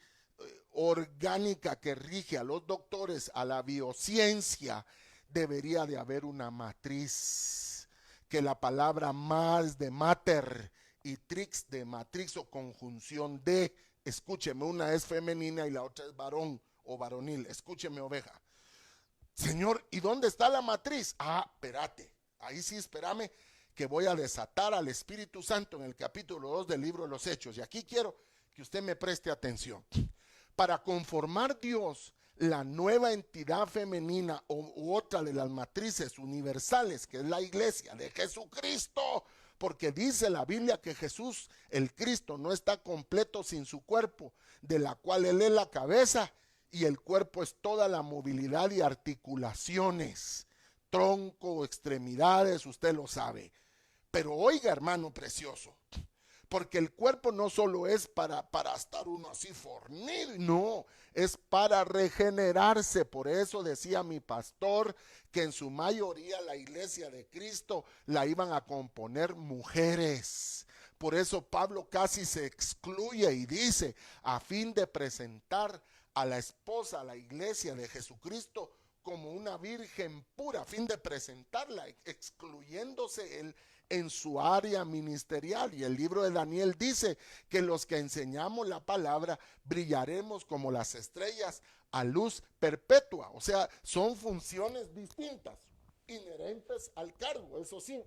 orgánica que rige a los doctores, a la biociencia, debería de haber una matriz. Que la palabra más de mater y trix de matrix o conjunción de, escúcheme, una es femenina y la otra es varón o varonil. Escúcheme, oveja. Señor, ¿y dónde está la matriz? Espérate, ahí sí, espérame, que voy a desatar al Espíritu Santo en el capítulo 2 del libro de los Hechos. Y aquí quiero que usted me preste atención. Para conformar Dios la nueva entidad femenina u otra de las matrices universales, que es la iglesia de Jesucristo, porque dice la Biblia que Jesús, el Cristo, no está completo sin su cuerpo, de la cual Él es la cabeza, y el cuerpo es toda la movilidad y articulaciones, tronco, extremidades, usted lo sabe. Pero oiga, hermano precioso, porque el cuerpo no solo es para estar uno así fornido, no, es para regenerarse. Por eso decía mi pastor que en su mayoría la iglesia de Cristo la iban a componer mujeres. Por eso Pablo casi se excluye y dice: a fin de presentar a la esposa, a la iglesia de Jesucristo, como una virgen pura, a fin de presentarla, excluyéndose él en su área ministerial. Y el libro de Daniel dice que los que enseñamos la palabra brillaremos como las estrellas a luz perpetua. O sea, son funciones distintas, inherentes al cargo, eso sí.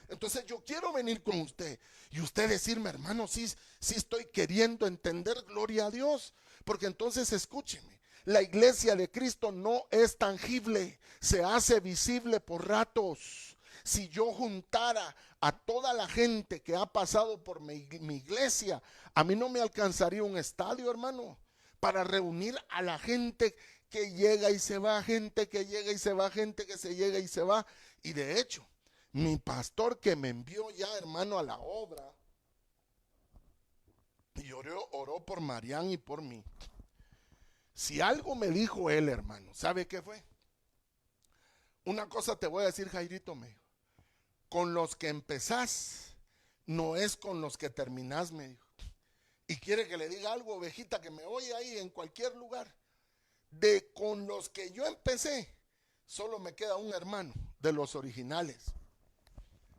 Entonces yo quiero venir con usted y usted decirme: hermano, sí estoy queriendo entender, gloria a Dios. Porque entonces escúcheme, la iglesia de Cristo no es tangible, se hace visible por ratos. Si yo juntara a toda la gente que ha pasado por mi iglesia, a mí no me alcanzaría un estadio, hermano, para reunir a la gente que llega y se va, gente que llega y se va, gente que se llega y se va. Y de hecho, mi pastor que me envió ya, hermano, a la obra, y oró por Marián y por mí. Si algo me dijo él, hermano, ¿sabe qué fue? Una cosa te voy a decir, Jairito, me dijo: con los que empezás no es con los que terminás, me dijo. Y quiere que le diga algo, ovejita, que me oye ahí en cualquier lugar. Con los que yo empecé, solo me queda un hermano de los originales,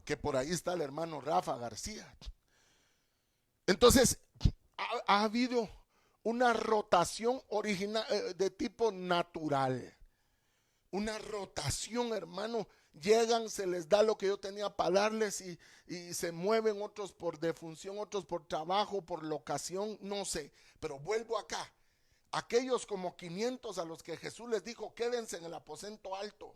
que por ahí está el hermano Rafa García. Entonces, ha habido una rotación original de tipo natural. Una rotación, hermano. Llegan, se les da lo que yo tenía para darles y se mueven, otros por defunción, otros por trabajo, por locación, no sé. Pero vuelvo acá. Aquellos como 500 a los que Jesús les dijo: quédense en el aposento alto,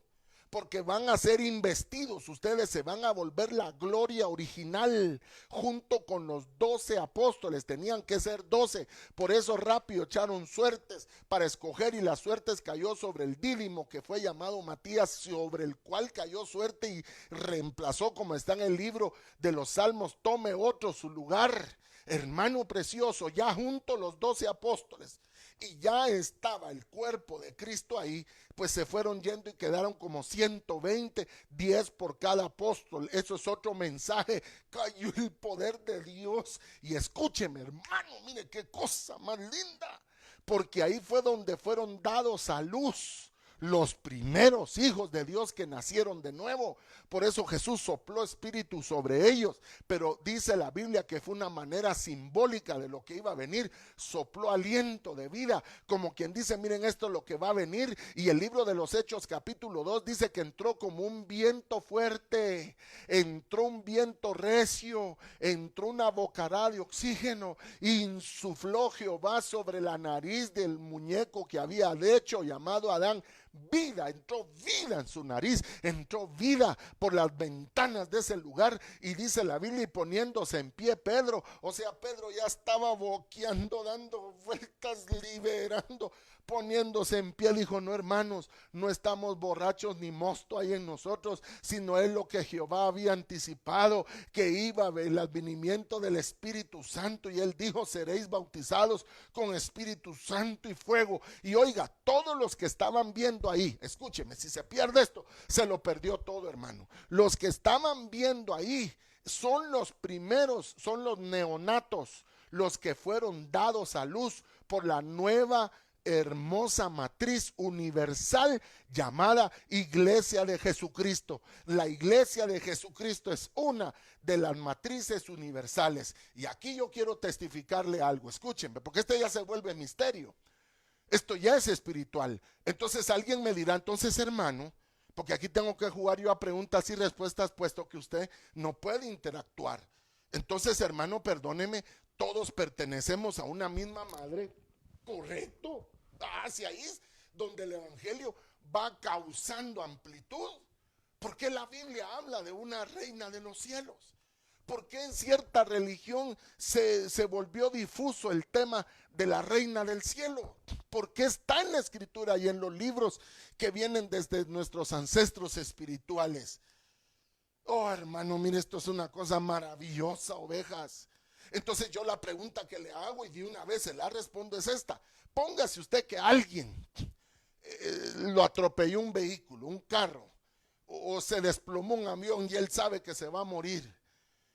porque van a ser investidos, ustedes se van a volver la gloria original, junto con los 12 apóstoles, tenían que ser 12, por eso rápido echaron suertes para escoger, y las suertes cayó sobre el Dídimo, que fue llamado Matías, sobre el cual cayó suerte y reemplazó, como está en el libro de los Salmos: tome otro su lugar. Hermano precioso, ya junto los 12 apóstoles, y ya estaba el cuerpo de Cristo ahí, pues se fueron yendo y quedaron como 120, 10 por cada apóstol. Eso es otro mensaje. Cayó el poder de Dios. Y escúcheme, hermano, mire qué cosa más linda, porque ahí fue donde fueron dados a luz los primeros hijos de Dios que nacieron de nuevo. Por eso Jesús sopló espíritu sobre ellos, pero dice la Biblia que fue una manera simbólica de lo que iba a venir. Sopló aliento de vida, como quien dice, miren, esto es lo que va a venir. Y el libro de los Hechos capítulo 2 dice que entró como un viento fuerte, entró un viento recio, entró una bocará de oxígeno, insufló Jehová sobre la nariz del muñeco que había hecho, llamado Adán. Vida, entró vida en su nariz, entró vida por las ventanas de ese lugar. Y dice la Biblia, y poniéndose en pie Pedro, o sea, Pedro ya estaba boqueando, dando vueltas, liberando, poniéndose en pie, dijo: no, hermanos, no estamos borrachos ni mosto hay en nosotros, sino es lo que Jehová había anticipado, que iba el advenimiento del Espíritu Santo. Y él dijo: seréis bautizados con Espíritu Santo y fuego. Y oiga, todos los que estaban viendo ahí, escúcheme, si se pierde esto, se lo perdió todo, hermano. Los que estaban viendo ahí son los primeros, son los neonatos, los que fueron dados a luz por la nueva hermosa matriz universal llamada Iglesia de Jesucristo. La Iglesia de Jesucristo es una de las matrices universales. Y aquí yo quiero testificarle algo, escúchenme, porque ya se vuelve misterio. Esto ya es espiritual. Entonces alguien me dirá: entonces, hermano, porque aquí tengo que jugar yo a preguntas y respuestas, puesto que usted no puede interactuar. Entonces, hermano, perdóneme, todos pertenecemos a una misma madre. Correcto. Hacia ahí es donde el evangelio va causando amplitud. ¿Por qué la Biblia habla de una reina de los cielos? ¿Por qué en cierta religión se volvió difuso el tema de la reina del cielo? ¿Por qué está en la escritura y en los libros que vienen desde nuestros ancestros espirituales? Oh, hermano, mire, esto es una cosa maravillosa, ovejas. Entonces yo la pregunta que le hago, y de una vez se la respondo, es esta: póngase usted que alguien lo atropelló un vehículo, un carro, o se desplomó un avión y él sabe que se va a morir.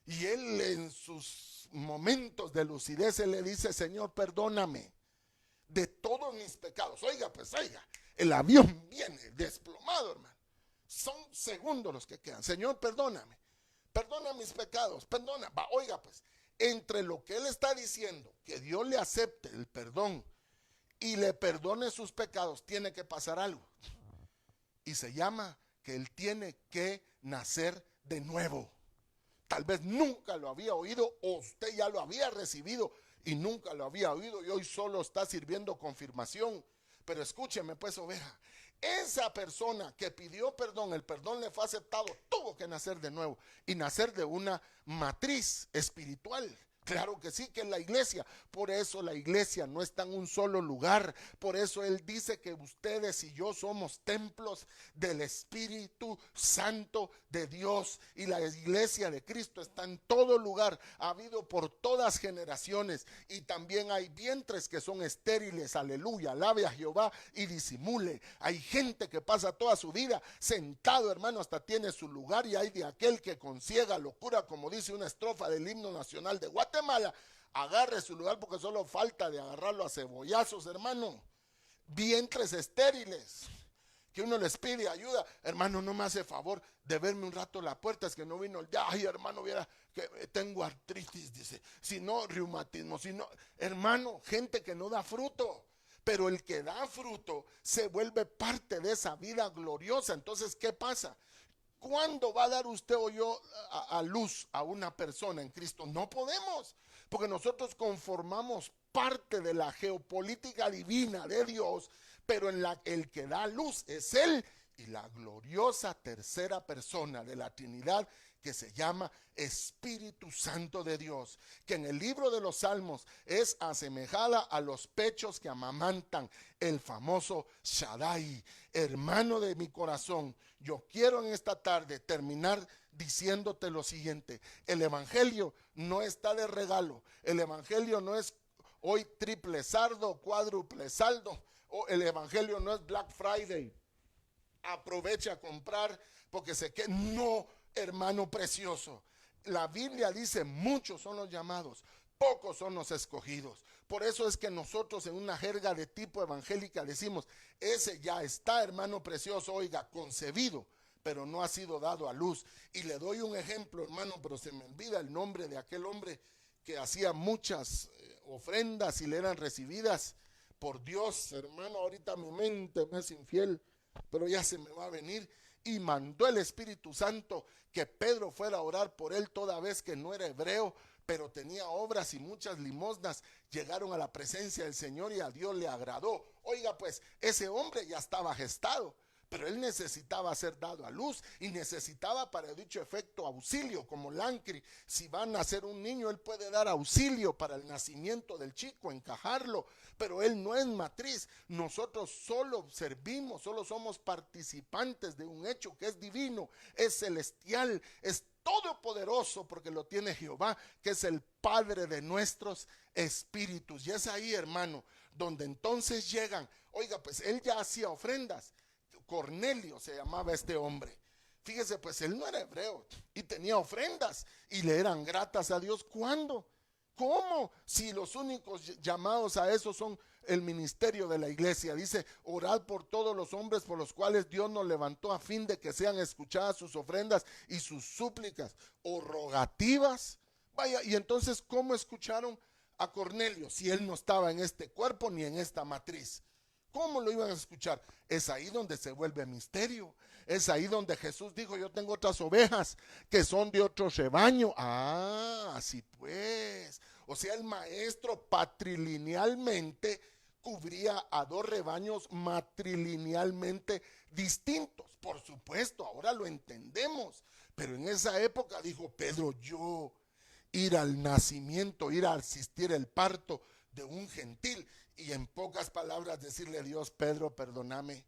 Y él, en sus momentos de lucidez, él le dice: Señor, perdóname de todos mis pecados. Oiga, pues oiga, el avión viene desplomado, hermano. Son segundos los que quedan. Señor, perdóname, perdona mis pecados, perdona. Va, oiga, pues, entre lo que él está diciendo, que Dios le acepte el perdón y le perdone sus pecados, tiene que pasar algo. Y se llama que él tiene que nacer de nuevo. Tal vez nunca lo había oído, o usted ya lo había recibido y nunca lo había oído y hoy solo está sirviendo confirmación. Pero escúcheme, pues, oveja, esa persona que pidió perdón, el perdón le fue aceptado, tuvo que nacer de nuevo y nacer de una matriz espiritual. Claro que sí, que es la iglesia. Por eso la iglesia no está en un solo lugar. Por eso él dice que ustedes y yo somos templos del Espíritu Santo de Dios. Y la iglesia de Cristo está en todo lugar. Ha habido por todas generaciones. Y también hay vientres que son estériles. Aleluya, alabe a Jehová y disimule. Hay gente que pasa toda su vida sentado, hermano, hasta tiene su lugar. Y hay de aquel que con ciega locura, como dice una estrofa del himno nacional de Guatemala, agarre su lugar, porque solo falta de agarrarlo a cebollazos, hermano. Vientres estériles que uno les pide ayuda: hermano, no me hace favor de verme un rato la puerta, es que no vino el día. Ay, hermano, viera que tengo artritis, dice, si no reumatismo, si no, hermano, gente que no da fruto. Pero el que da fruto se vuelve parte de esa vida gloriosa. Entonces, ¿qué pasa? ¿Cuándo va a dar usted o yo a luz a una persona en Cristo? No podemos, porque nosotros conformamos parte de la geopolítica divina de Dios, pero el que da luz es Él y la gloriosa tercera persona de la Trinidad, que se llama Espíritu Santo de Dios, que en el libro de los Salmos es asemejada a los pechos que amamantan, el famoso Shaddai. Hermano de mi corazón, yo quiero en esta tarde terminar diciéndote lo siguiente: el evangelio no está de regalo, el evangelio no es hoy triple saldo, cuádruple saldo, o el evangelio no es Black Friday, aproveche a comprar porque sé que no, hermano precioso. La Biblia dice: muchos son los llamados, pocos son los escogidos. Por eso es que nosotros en una jerga de tipo evangélica decimos, ese ya está, hermano precioso, oiga, concebido, pero no ha sido dado a luz. Y le doy un ejemplo, hermano, pero se me olvida el nombre de aquel hombre que hacía muchas ofrendas y le eran recibidas por Dios. Hermano, ahorita mi mente me es infiel, pero ya se me va a venir. Y mandó el Espíritu Santo que Pedro fuera a orar por él toda vez que no era hebreo, pero tenía obras y muchas limosnas. Llegaron a la presencia del Señor y a Dios le agradó. Oiga, pues ese hombre ya estaba gestado, pero él necesitaba ser dado a luz y necesitaba para dicho efecto auxilio, como Lancri. Si va a nacer un niño, él puede dar auxilio para el nacimiento del chico, encajarlo, pero él no es matriz. Nosotros solo servimos, solo somos participantes de un hecho que es divino, es celestial, es todopoderoso, porque lo tiene Jehová, que es el Padre de nuestros espíritus. Y es ahí, hermano, donde entonces llegan. Oiga, pues él ya hacía ofrendas. Cornelio se llamaba este hombre. Fíjese, pues él no era hebreo y tenía ofrendas y le eran gratas a Dios. ¿Cuándo? ¿Cómo? Si los únicos llamados a eso son el ministerio de la iglesia. Dice, orad por todos los hombres por los cuales Dios nos levantó a fin de que sean escuchadas sus ofrendas y sus súplicas o rogativas. Vaya, y entonces, ¿cómo escucharon a Cornelio si él no estaba en este cuerpo ni en esta matriz? ¿Cómo lo iban a escuchar? Es ahí donde se vuelve misterio. Es ahí donde Jesús dijo, yo tengo otras ovejas que son de otro rebaño. Ah, así pues. O sea, el maestro patrilinealmente cubría a dos rebaños matrilinealmente distintos. Por supuesto, ahora lo entendemos. Pero en esa época dijo Pedro, yo ir al nacimiento, ir a asistir el parto de un gentil. Y en pocas palabras decirle a Dios, Pedro, perdóname,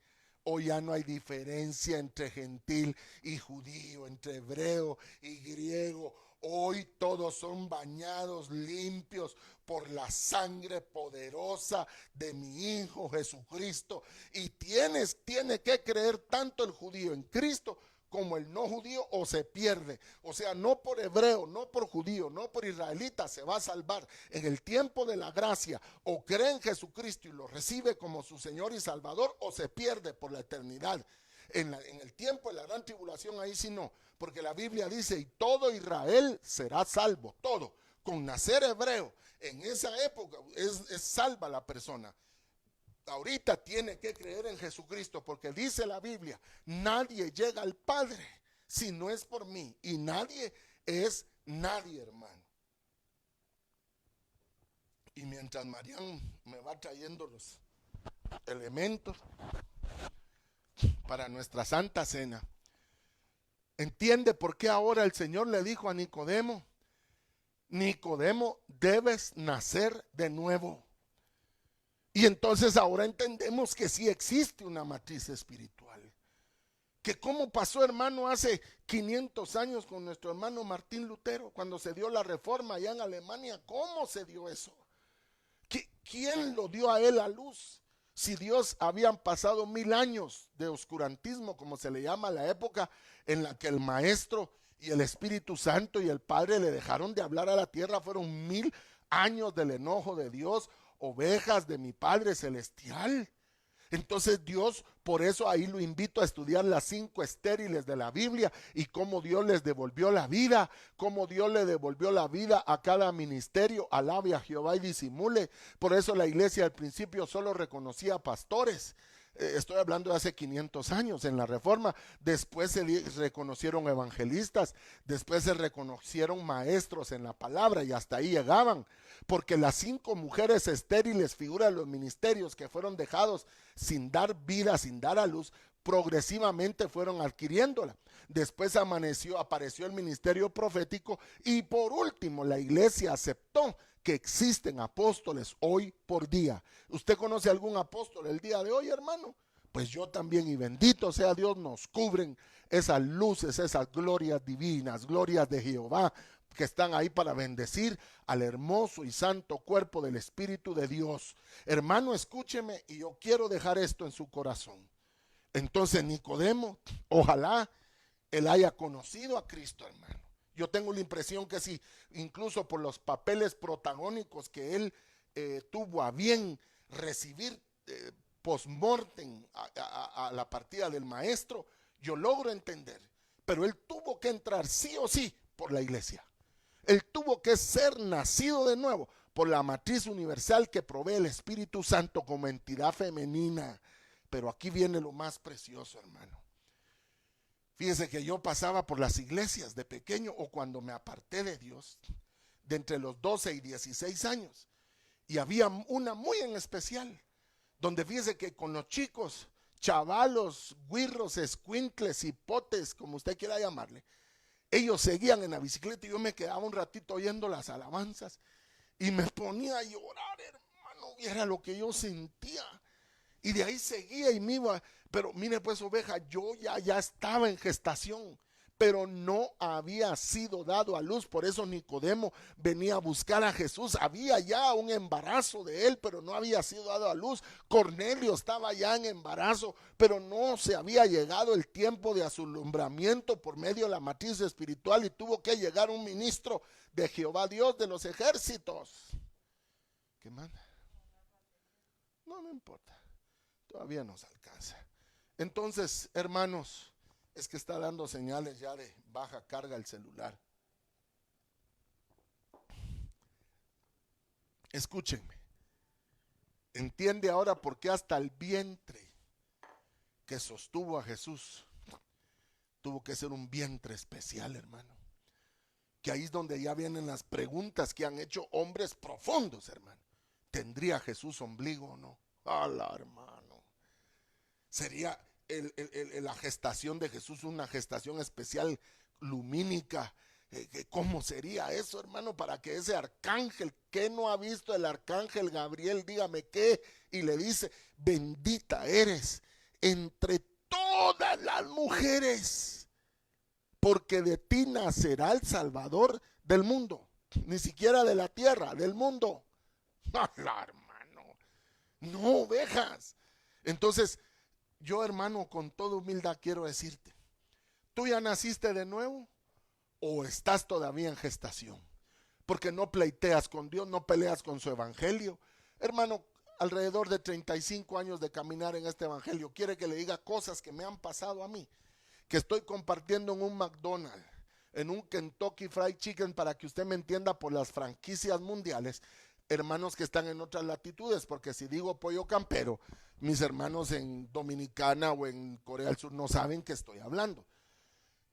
hoy ya no hay diferencia entre gentil y judío, entre hebreo y griego. Hoy todos son bañados, limpios por la sangre poderosa de mi Hijo Jesucristo. Y tiene que creer tanto el judío en Cristo como el no judío, o se pierde. O sea, no por hebreo, no por judío, no por israelita se va a salvar. En el tiempo de la gracia, o cree en Jesucristo y lo recibe como su Señor y Salvador, o se pierde por la eternidad. En el tiempo de la gran tribulación, ahí sí no, porque la Biblia dice, y todo Israel será salvo, todo, con nacer hebreo. En esa época es salva la persona. Ahorita tiene que creer en Jesucristo, porque dice la Biblia, nadie llega al Padre si no es por mí, y nadie es nadie, hermano. Y mientras Marián me va trayendo los elementos para nuestra Santa Cena, ¿entiende por qué ahora el Señor le dijo a Nicodemo, Nicodemo, debes nacer de nuevo? Y entonces ahora entendemos que sí existe una matriz espiritual. Que cómo pasó, hermano, hace 500 años con nuestro hermano Martín Lutero, cuando se dio la reforma allá en Alemania. ¿Cómo se dio eso? ¿Quién lo dio a él a luz? Si Dios habían pasado 1000 años de oscurantismo, como se le llama a la época en la que el Maestro y el Espíritu Santo y el Padre le dejaron de hablar a la tierra, fueron 1000 años del enojo de Dios, ovejas de mi Padre Celestial. Entonces Dios, por eso ahí lo invito a estudiar las 5 estériles de la Biblia y cómo Dios les devolvió la vida, cómo Dios le devolvió la vida a cada ministerio. Alabe a Jehová y disimule. Por eso la iglesia al principio solo reconocía pastores. Estoy hablando de hace 500 años en la Reforma. Después se reconocieron evangelistas, después se reconocieron maestros en la palabra y hasta ahí llegaban, porque las 5 mujeres estériles, figura de los ministerios que fueron dejados sin dar vida, sin dar a luz, progresivamente fueron adquiriéndola. Después apareció el ministerio profético y por último la iglesia aceptó que existen apóstoles hoy por día. ¿Usted conoce algún apóstol el día de hoy, hermano? Pues yo también, y bendito sea Dios, nos cubren esas luces, esas glorias divinas, glorias de Jehová, que están ahí para bendecir al hermoso y santo cuerpo del Espíritu de Dios. Hermano, escúcheme, y yo quiero dejar esto en su corazón. Entonces Nicodemo, ojalá él haya conocido a Cristo, hermano. Yo tengo la impresión que sí, incluso por los papeles protagónicos que él tuvo a bien recibir post-mortem a la partida del maestro, yo logro entender. Pero él tuvo que entrar sí o sí por la iglesia. Él tuvo que ser nacido de nuevo por la matriz universal que provee el Espíritu Santo como entidad femenina. Pero aquí viene lo más precioso, hermano. Fíjese que yo pasaba por las iglesias de pequeño o cuando me aparté de Dios, de entre los 12 y 16 años. Y había una muy en especial, donde fíjese que con los chicos, chavalos, guirros, escuincles, hipotes, como usted quiera llamarle, ellos seguían en la bicicleta y yo me quedaba un ratito oyendo las alabanzas y me ponía a llorar, hermano, y era lo que yo sentía. Y de ahí seguía y me iba, pero mire pues, oveja, yo ya estaba en gestación, pero no había sido dado a luz. Por eso Nicodemo venía a buscar a Jesús. Había ya un embarazo de él, pero no había sido dado a luz. Cornelio estaba ya en embarazo, pero no se había llegado el tiempo de asulumbramiento por medio de la matriz espiritual, y tuvo que llegar un ministro de Jehová Dios de los ejércitos. ¿Qué manda? No importa. Todavía nos alcanza. Entonces, hermanos, es que está dando señales ya de baja carga el celular. Escúchenme. Entiende ahora por qué hasta el vientre que sostuvo a Jesús tuvo que ser un vientre especial, hermano. Que ahí es donde ya vienen las preguntas que han hecho hombres profundos, hermano. ¿Tendría Jesús ombligo o no? ¡Hala, hermano! ¿Sería la gestación de Jesús una gestación especial lumínica? ¿Cómo sería eso, hermano? Para que ese arcángel, ¿qué no ha visto el arcángel Gabriel? Dígame qué. Y le dice: bendita eres entre todas las mujeres, porque de ti nacerá el Salvador del mundo. Ni siquiera de la tierra, del mundo. ¡Hala, hermano! No, ovejas. Entonces, yo, hermano, con toda humildad quiero decirte, ¿tú ya naciste de nuevo o estás todavía en gestación? Porque no pleiteas con Dios, no peleas con su evangelio. Hermano, alrededor de 35 años de caminar en este evangelio, quiere que le diga cosas que me han pasado a mí, que estoy compartiendo en un McDonald's, en un Kentucky Fried Chicken, para que usted me entienda, por las franquicias mundiales, hermanos que están en otras latitudes, porque si digo pollo campero, mis hermanos en Dominicana o en Corea del Sur no saben que estoy hablando.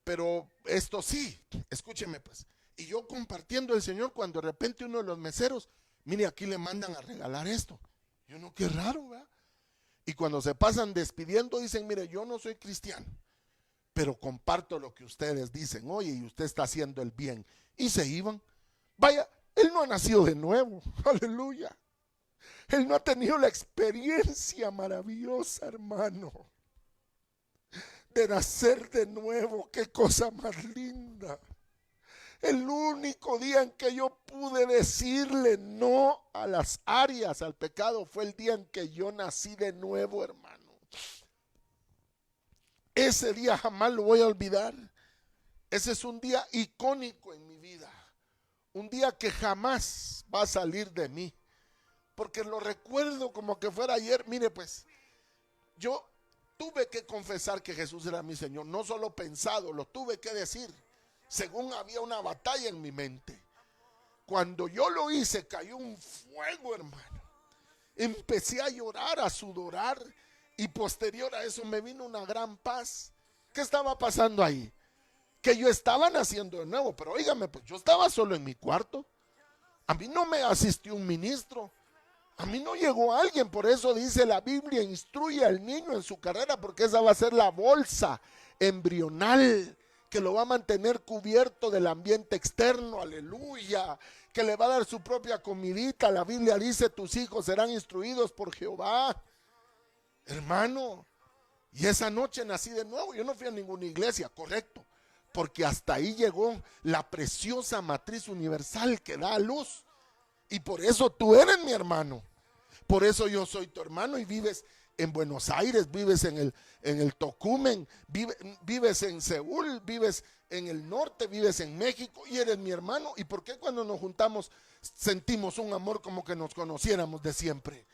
Pero esto sí, escúcheme pues. Y yo compartiendo el Señor, cuando de repente uno de los meseros, mire, aquí le mandan a regalar esto. Yo no, qué raro, ¿verdad? Y cuando se pasan despidiendo, dicen: mire, yo no soy cristiano, pero comparto lo que ustedes dicen. Oye, y usted está haciendo el bien. Y se iban. Vaya, él no ha nacido de nuevo. Aleluya. Él no ha tenido la experiencia maravillosa, hermano, de nacer de nuevo. Qué cosa más linda. El único día en que yo pude decirle no a las áreas, al pecado, fue el día en que yo nací de nuevo, hermano. Ese día jamás lo voy a olvidar. Ese es un día icónico en mi vida. Un día que jamás va a salir de mí. Porque lo recuerdo como que fuera ayer. Mire pues, yo tuve que confesar que Jesús era mi Señor. No solo pensado, lo tuve que decir. Según había una batalla en mi mente. Cuando yo lo hice, cayó un fuego, hermano. Empecé a llorar, a sudorar. Y posterior a eso me vino una gran paz. ¿Qué estaba pasando ahí? Que yo estaba naciendo de nuevo. Pero óigame, pues yo estaba solo en mi cuarto. A mí no me asistió un ministro. A mí no llegó alguien. Por eso dice la Biblia: instruye al niño en su carrera, porque esa va a ser la bolsa embrional que lo va a mantener cubierto del ambiente externo. Aleluya. Que le va a dar su propia comidita. La Biblia dice: tus hijos serán instruidos por Jehová. Hermano, y esa noche nací de nuevo. Yo no fui a ninguna iglesia, correcto, porque hasta ahí llegó la preciosa matriz universal que da a luz. Y por eso tú eres mi hermano. Por eso yo soy tu hermano y vives en Buenos Aires, vives en el Tocumen, vives en Seúl, vives en el norte, vives en México y eres mi hermano. ¿Y por qué cuando nos juntamos sentimos un amor como que nos conociéramos de siempre?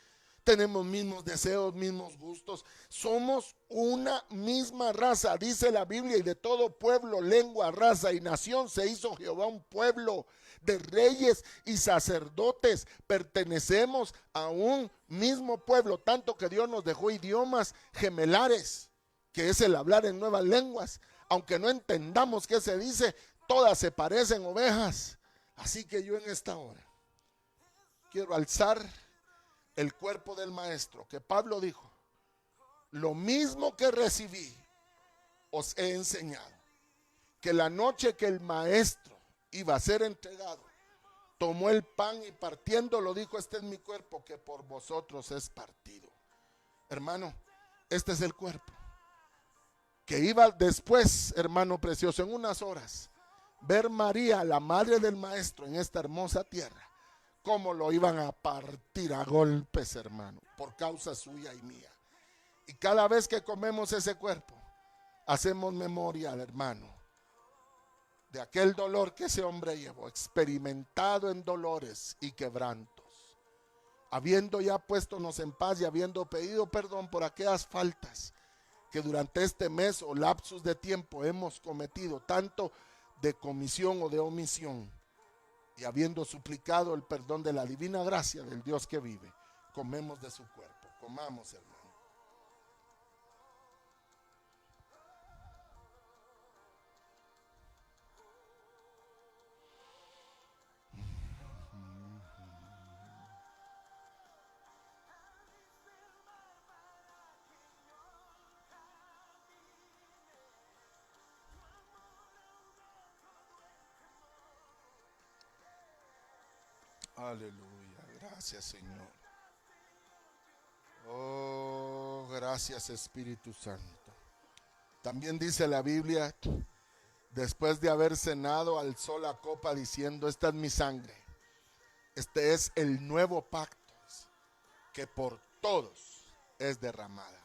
Tenemos mismos deseos, mismos gustos. Somos una misma raza, dice la Biblia, y de todo pueblo, lengua, raza y nación se hizo Jehová un pueblo de reyes y sacerdotes. Pertenecemos a un mismo pueblo, tanto que Dios nos dejó idiomas gemelares, que es el hablar en nuevas lenguas. Aunque no entendamos qué se dice, todas se parecen ovejas. Así que yo en esta hora quiero alzar el cuerpo del maestro, que Pablo dijo: lo mismo que recibí os he enseñado, que la noche que el maestro iba a ser entregado, tomó el pan y partiéndolo dijo: este es mi cuerpo que por vosotros es partido. Hermano, este es el cuerpo que iba después, hermano precioso, en unas horas, ver María, la madre del maestro, en esta hermosa tierra, cómo lo iban a partir a golpes, hermano, por causa suya y mía. Y cada vez que comemos ese cuerpo, hacemos memoria, hermano, de aquel dolor que ese hombre llevó, experimentado en dolores y quebrantos, habiendo ya puéstonos en paz y habiendo pedido perdón por aquellas faltas que durante este mes o lapsus de tiempo hemos cometido, tanto de comisión o de omisión, y habiendo suplicado el perdón de la divina gracia del Dios que vive, comemos de su cuerpo. Comamos, hermano. Aleluya, gracias Señor. Oh, gracias Espíritu Santo. También dice la Biblia, después de haber cenado, alzó la copa diciendo: esta es mi sangre, este es el nuevo pacto que por todos es derramada.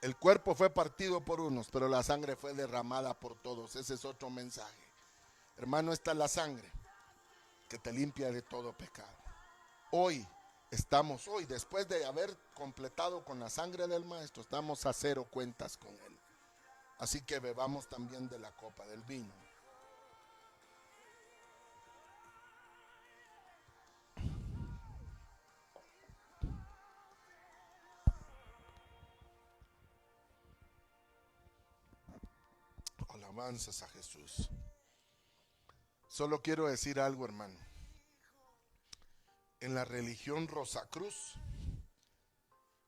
El cuerpo fue partido por unos, pero la sangre fue derramada por todos. Ese es otro mensaje. Hermano, esta es la sangre que te limpia de todo pecado. Hoy, después de haber completado con la sangre del maestro, estamos a cero cuentas con él. Así que bebamos también de la copa del vino. Alabanzas a Jesús. Solo quiero decir algo, hermano. En la religión Rosacruz,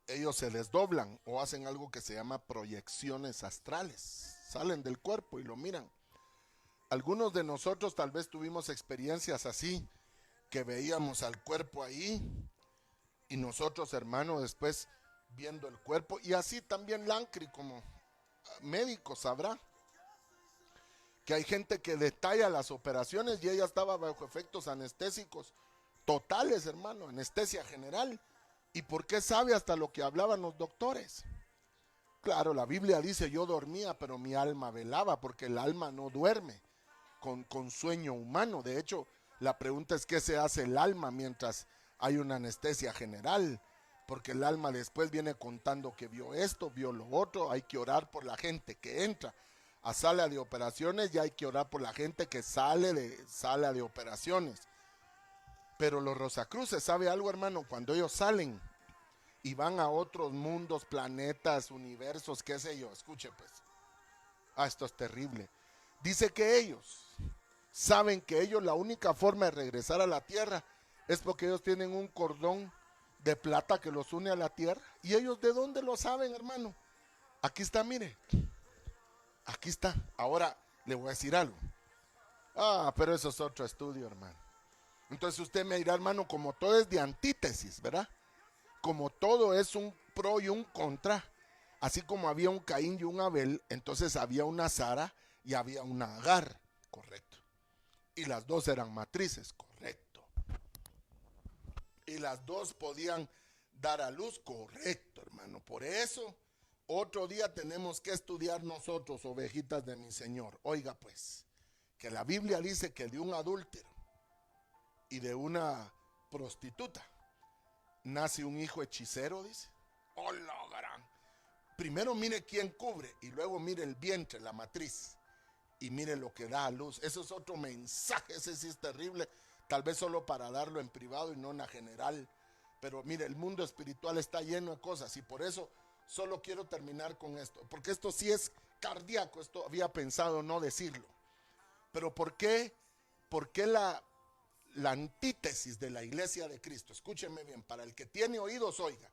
ellos se desdoblan o hacen algo que se llama proyecciones astrales. Salen del cuerpo y lo miran. Algunos de nosotros tal vez tuvimos experiencias así, que veíamos al cuerpo ahí y nosotros, hermano, después viendo el cuerpo. Y así también Lancri, como médico, sabrá que hay gente que detalla las operaciones y ella estaba bajo efectos anestésicos totales, hermano, anestesia general. ¿Y por qué sabe hasta lo que hablaban los doctores? Claro, la Biblia dice: yo dormía, pero mi alma velaba, porque el alma no duerme con sueño humano. De hecho, la pregunta es: ¿qué se hace el alma mientras hay una anestesia general? Porque el alma después viene contando que vio esto, vio lo otro. Hay que orar por la gente que entra a sala de operaciones y hay que orar por la gente que sale de sala de operaciones. Pero los Rosacruces, ¿sabe algo, hermano? Cuando ellos salen y van a otros mundos, planetas, universos, qué sé yo, escuche pues. Esto es terrible. Dice que ellos saben que ellos, la única forma de regresar a la tierra es porque ellos tienen un cordón de plata que los une a la tierra. ¿Y ellos de dónde lo saben, hermano? Aquí está, mire. Aquí está. Ahora le voy a decir algo. Pero eso es otro estudio, hermano. Entonces usted me dirá, hermano, como todo es de antítesis, ¿verdad? Como todo es un pro y un contra, así como había un Caín y un Abel, entonces había una Sara y había una Agar, correcto. Y las dos eran matrices, correcto. Y las dos podían dar a luz, correcto, hermano. Por eso, otro día tenemos que estudiar nosotros, ovejitas de mi Señor. Oiga pues, que la Biblia dice que de un adúltero y de una prostituta nace un hijo hechicero, dice. ¡Oh, la gran! Primero mire quién cubre y luego mire el vientre, la matriz, y mire lo que da a luz. Eso es otro mensaje, ese sí es terrible, tal vez solo para darlo en privado y no en la general. Pero mire, el mundo espiritual está lleno de cosas y por eso solo quiero terminar con esto, porque esto sí es cardíaco, esto había pensado no decirlo. Pero ¿por qué la antítesis de la iglesia de Cristo? Escúcheme bien, para el que tiene oídos, oiga.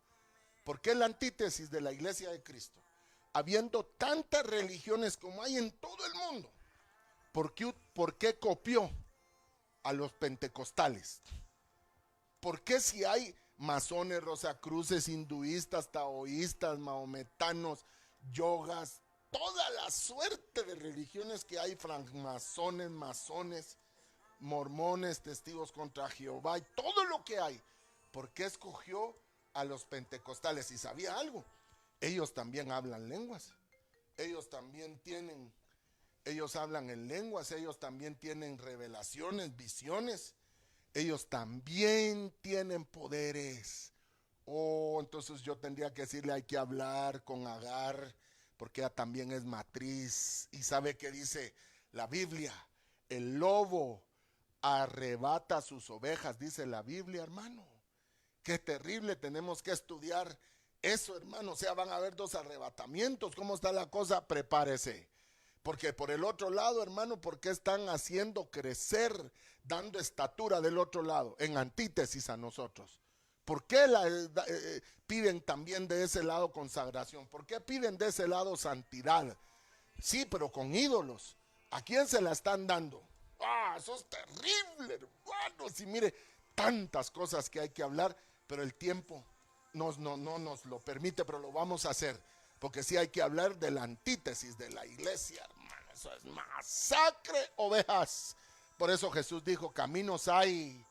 ¿Por qué la antítesis de la iglesia de Cristo? Habiendo tantas religiones como hay en todo el mundo, ¿por qué copió a los pentecostales? ¿Por qué si hay masones, rosacruces, hinduistas, taoístas, mahometanos, yogas, toda la suerte de religiones que hay, francmasones, masones, mormones, testigos contra Jehová y todo lo que hay? ¿Por qué escogió a los pentecostales? Y sabía algo, ellos también hablan lenguas, ellos hablan en lenguas, ellos también tienen revelaciones, visiones, ellos también tienen poderes. Oh, entonces yo tendría que decirle, hay que hablar con Agar, porque ella también es matriz. Y sabe que dice la Biblia, el lobo arrebata sus ovejas, dice la Biblia, hermano. Qué terrible, tenemos que estudiar eso, hermano. O sea, van a haber dos arrebatamientos. ¿Cómo está la cosa? Prepárese. Porque por el otro lado, hermano, ¿por qué están haciendo crecer, dando estatura del otro lado, en antítesis a nosotros? ¿Por qué piden también de ese lado consagración? ¿Por qué piden de ese lado santidad? Sí, pero con ídolos. ¿A quién se la están dando? ¡Ah, eso es terrible, hermano! Sí, mire, tantas cosas que hay que hablar, pero el tiempo no nos lo permite, pero lo vamos a hacer. Porque sí hay que hablar de la antítesis de la iglesia, hermano. Eso es masacre, ovejas. Por eso Jesús dijo, caminos hay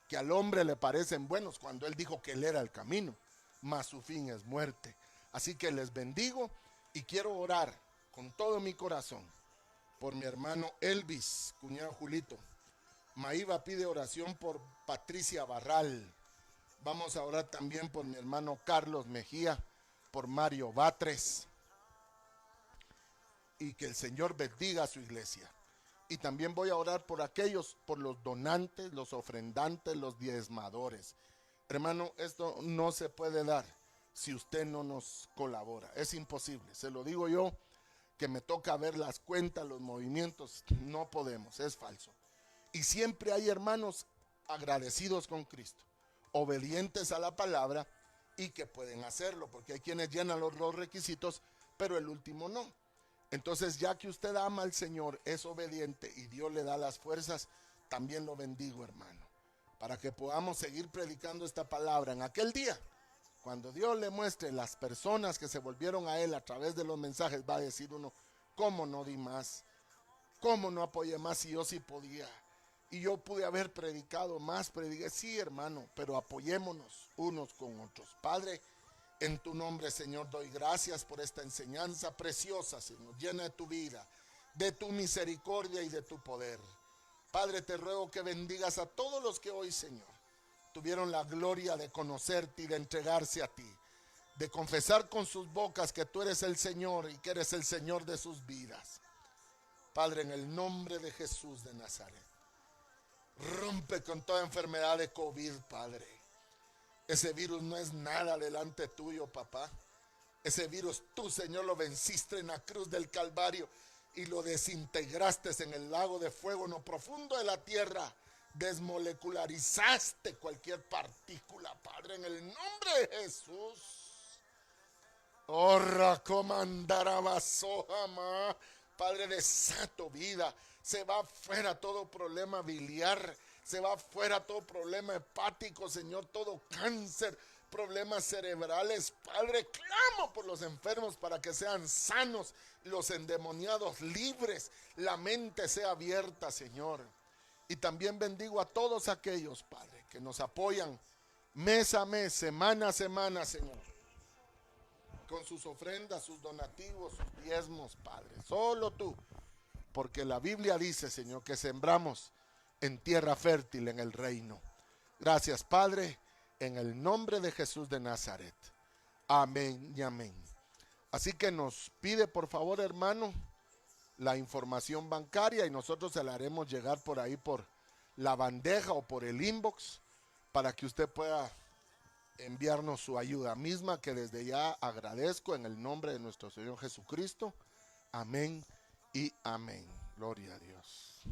que al hombre le parecen buenos, cuando él dijo que él era el camino, mas su fin es muerte. Así que les bendigo y quiero orar con todo mi corazón por mi hermano Elvis, cuñado Julito. Maíba pide oración por Patricia Barral. Vamos a orar también por mi hermano Carlos Mejía, por Mario Batres, y que el Señor bendiga a su iglesia. Y también voy a orar por aquellos, por los donantes, los ofrendantes, los diezmadores. Hermano, esto no se puede dar si usted no nos colabora. Es imposible, se lo digo yo, que me toca ver las cuentas, los movimientos. No podemos, es falso. Y siempre hay hermanos agradecidos con Cristo, obedientes a la palabra y que pueden hacerlo, porque hay quienes llenan los requisitos, pero el último no. Entonces, ya que usted ama al Señor, es obediente y Dios le da las fuerzas, también lo bendigo, hermano, para que podamos seguir predicando esta palabra en aquel día. Cuando Dios le muestre las personas que se volvieron a Él a través de los mensajes, va a decir uno, ¿cómo no di más? ¿Cómo no apoyé más si yo sí podía? Y yo pude haber predicado más, prediqué, sí, hermano, pero apoyémonos unos con otros. Padre, en tu nombre, Señor, doy gracias por esta enseñanza preciosa, Señor, llena de tu vida, de tu misericordia y de tu poder. Padre, te ruego que bendigas a todos los que hoy, Señor, tuvieron la gloria de conocerte y de entregarse a ti, de confesar con sus bocas que tú eres el Señor y que eres el Señor de sus vidas. Padre, en el nombre de Jesús de Nazaret, rompe con toda enfermedad de COVID, Padre. Ese virus no es nada delante tuyo, papá. Ese virus tú, Señor, lo venciste en la cruz del Calvario y lo desintegraste en el lago de fuego, en lo profundo de la tierra. Desmolecularizaste cualquier partícula, Padre, en el nombre de Jesús. Orra comandarabasojama. Padre, desato vida. Se va fuera todo problema biliar. Se va fuera todo problema hepático, Señor, todo cáncer, problemas cerebrales. Padre, clamo por los enfermos para que sean sanos, los endemoniados libres, la mente sea abierta, Señor. Y también bendigo a todos aquellos, Padre, que nos apoyan mes a mes, semana a semana, Señor, con sus ofrendas, sus donativos, sus diezmos, Padre. Solo tú, porque la Biblia dice, Señor, que sembramos en tierra fértil en el reino. Gracias, Padre, en el nombre de Jesús de Nazaret. Amén y amén. Así que nos pide, por favor, hermano, la información bancaria y nosotros se la haremos llegar por ahí, por la bandeja o por el inbox, para que usted pueda enviarnos su ayuda misma, que desde ya agradezco en el nombre de nuestro Señor Jesucristo. Amén y amén. Gloria a Dios.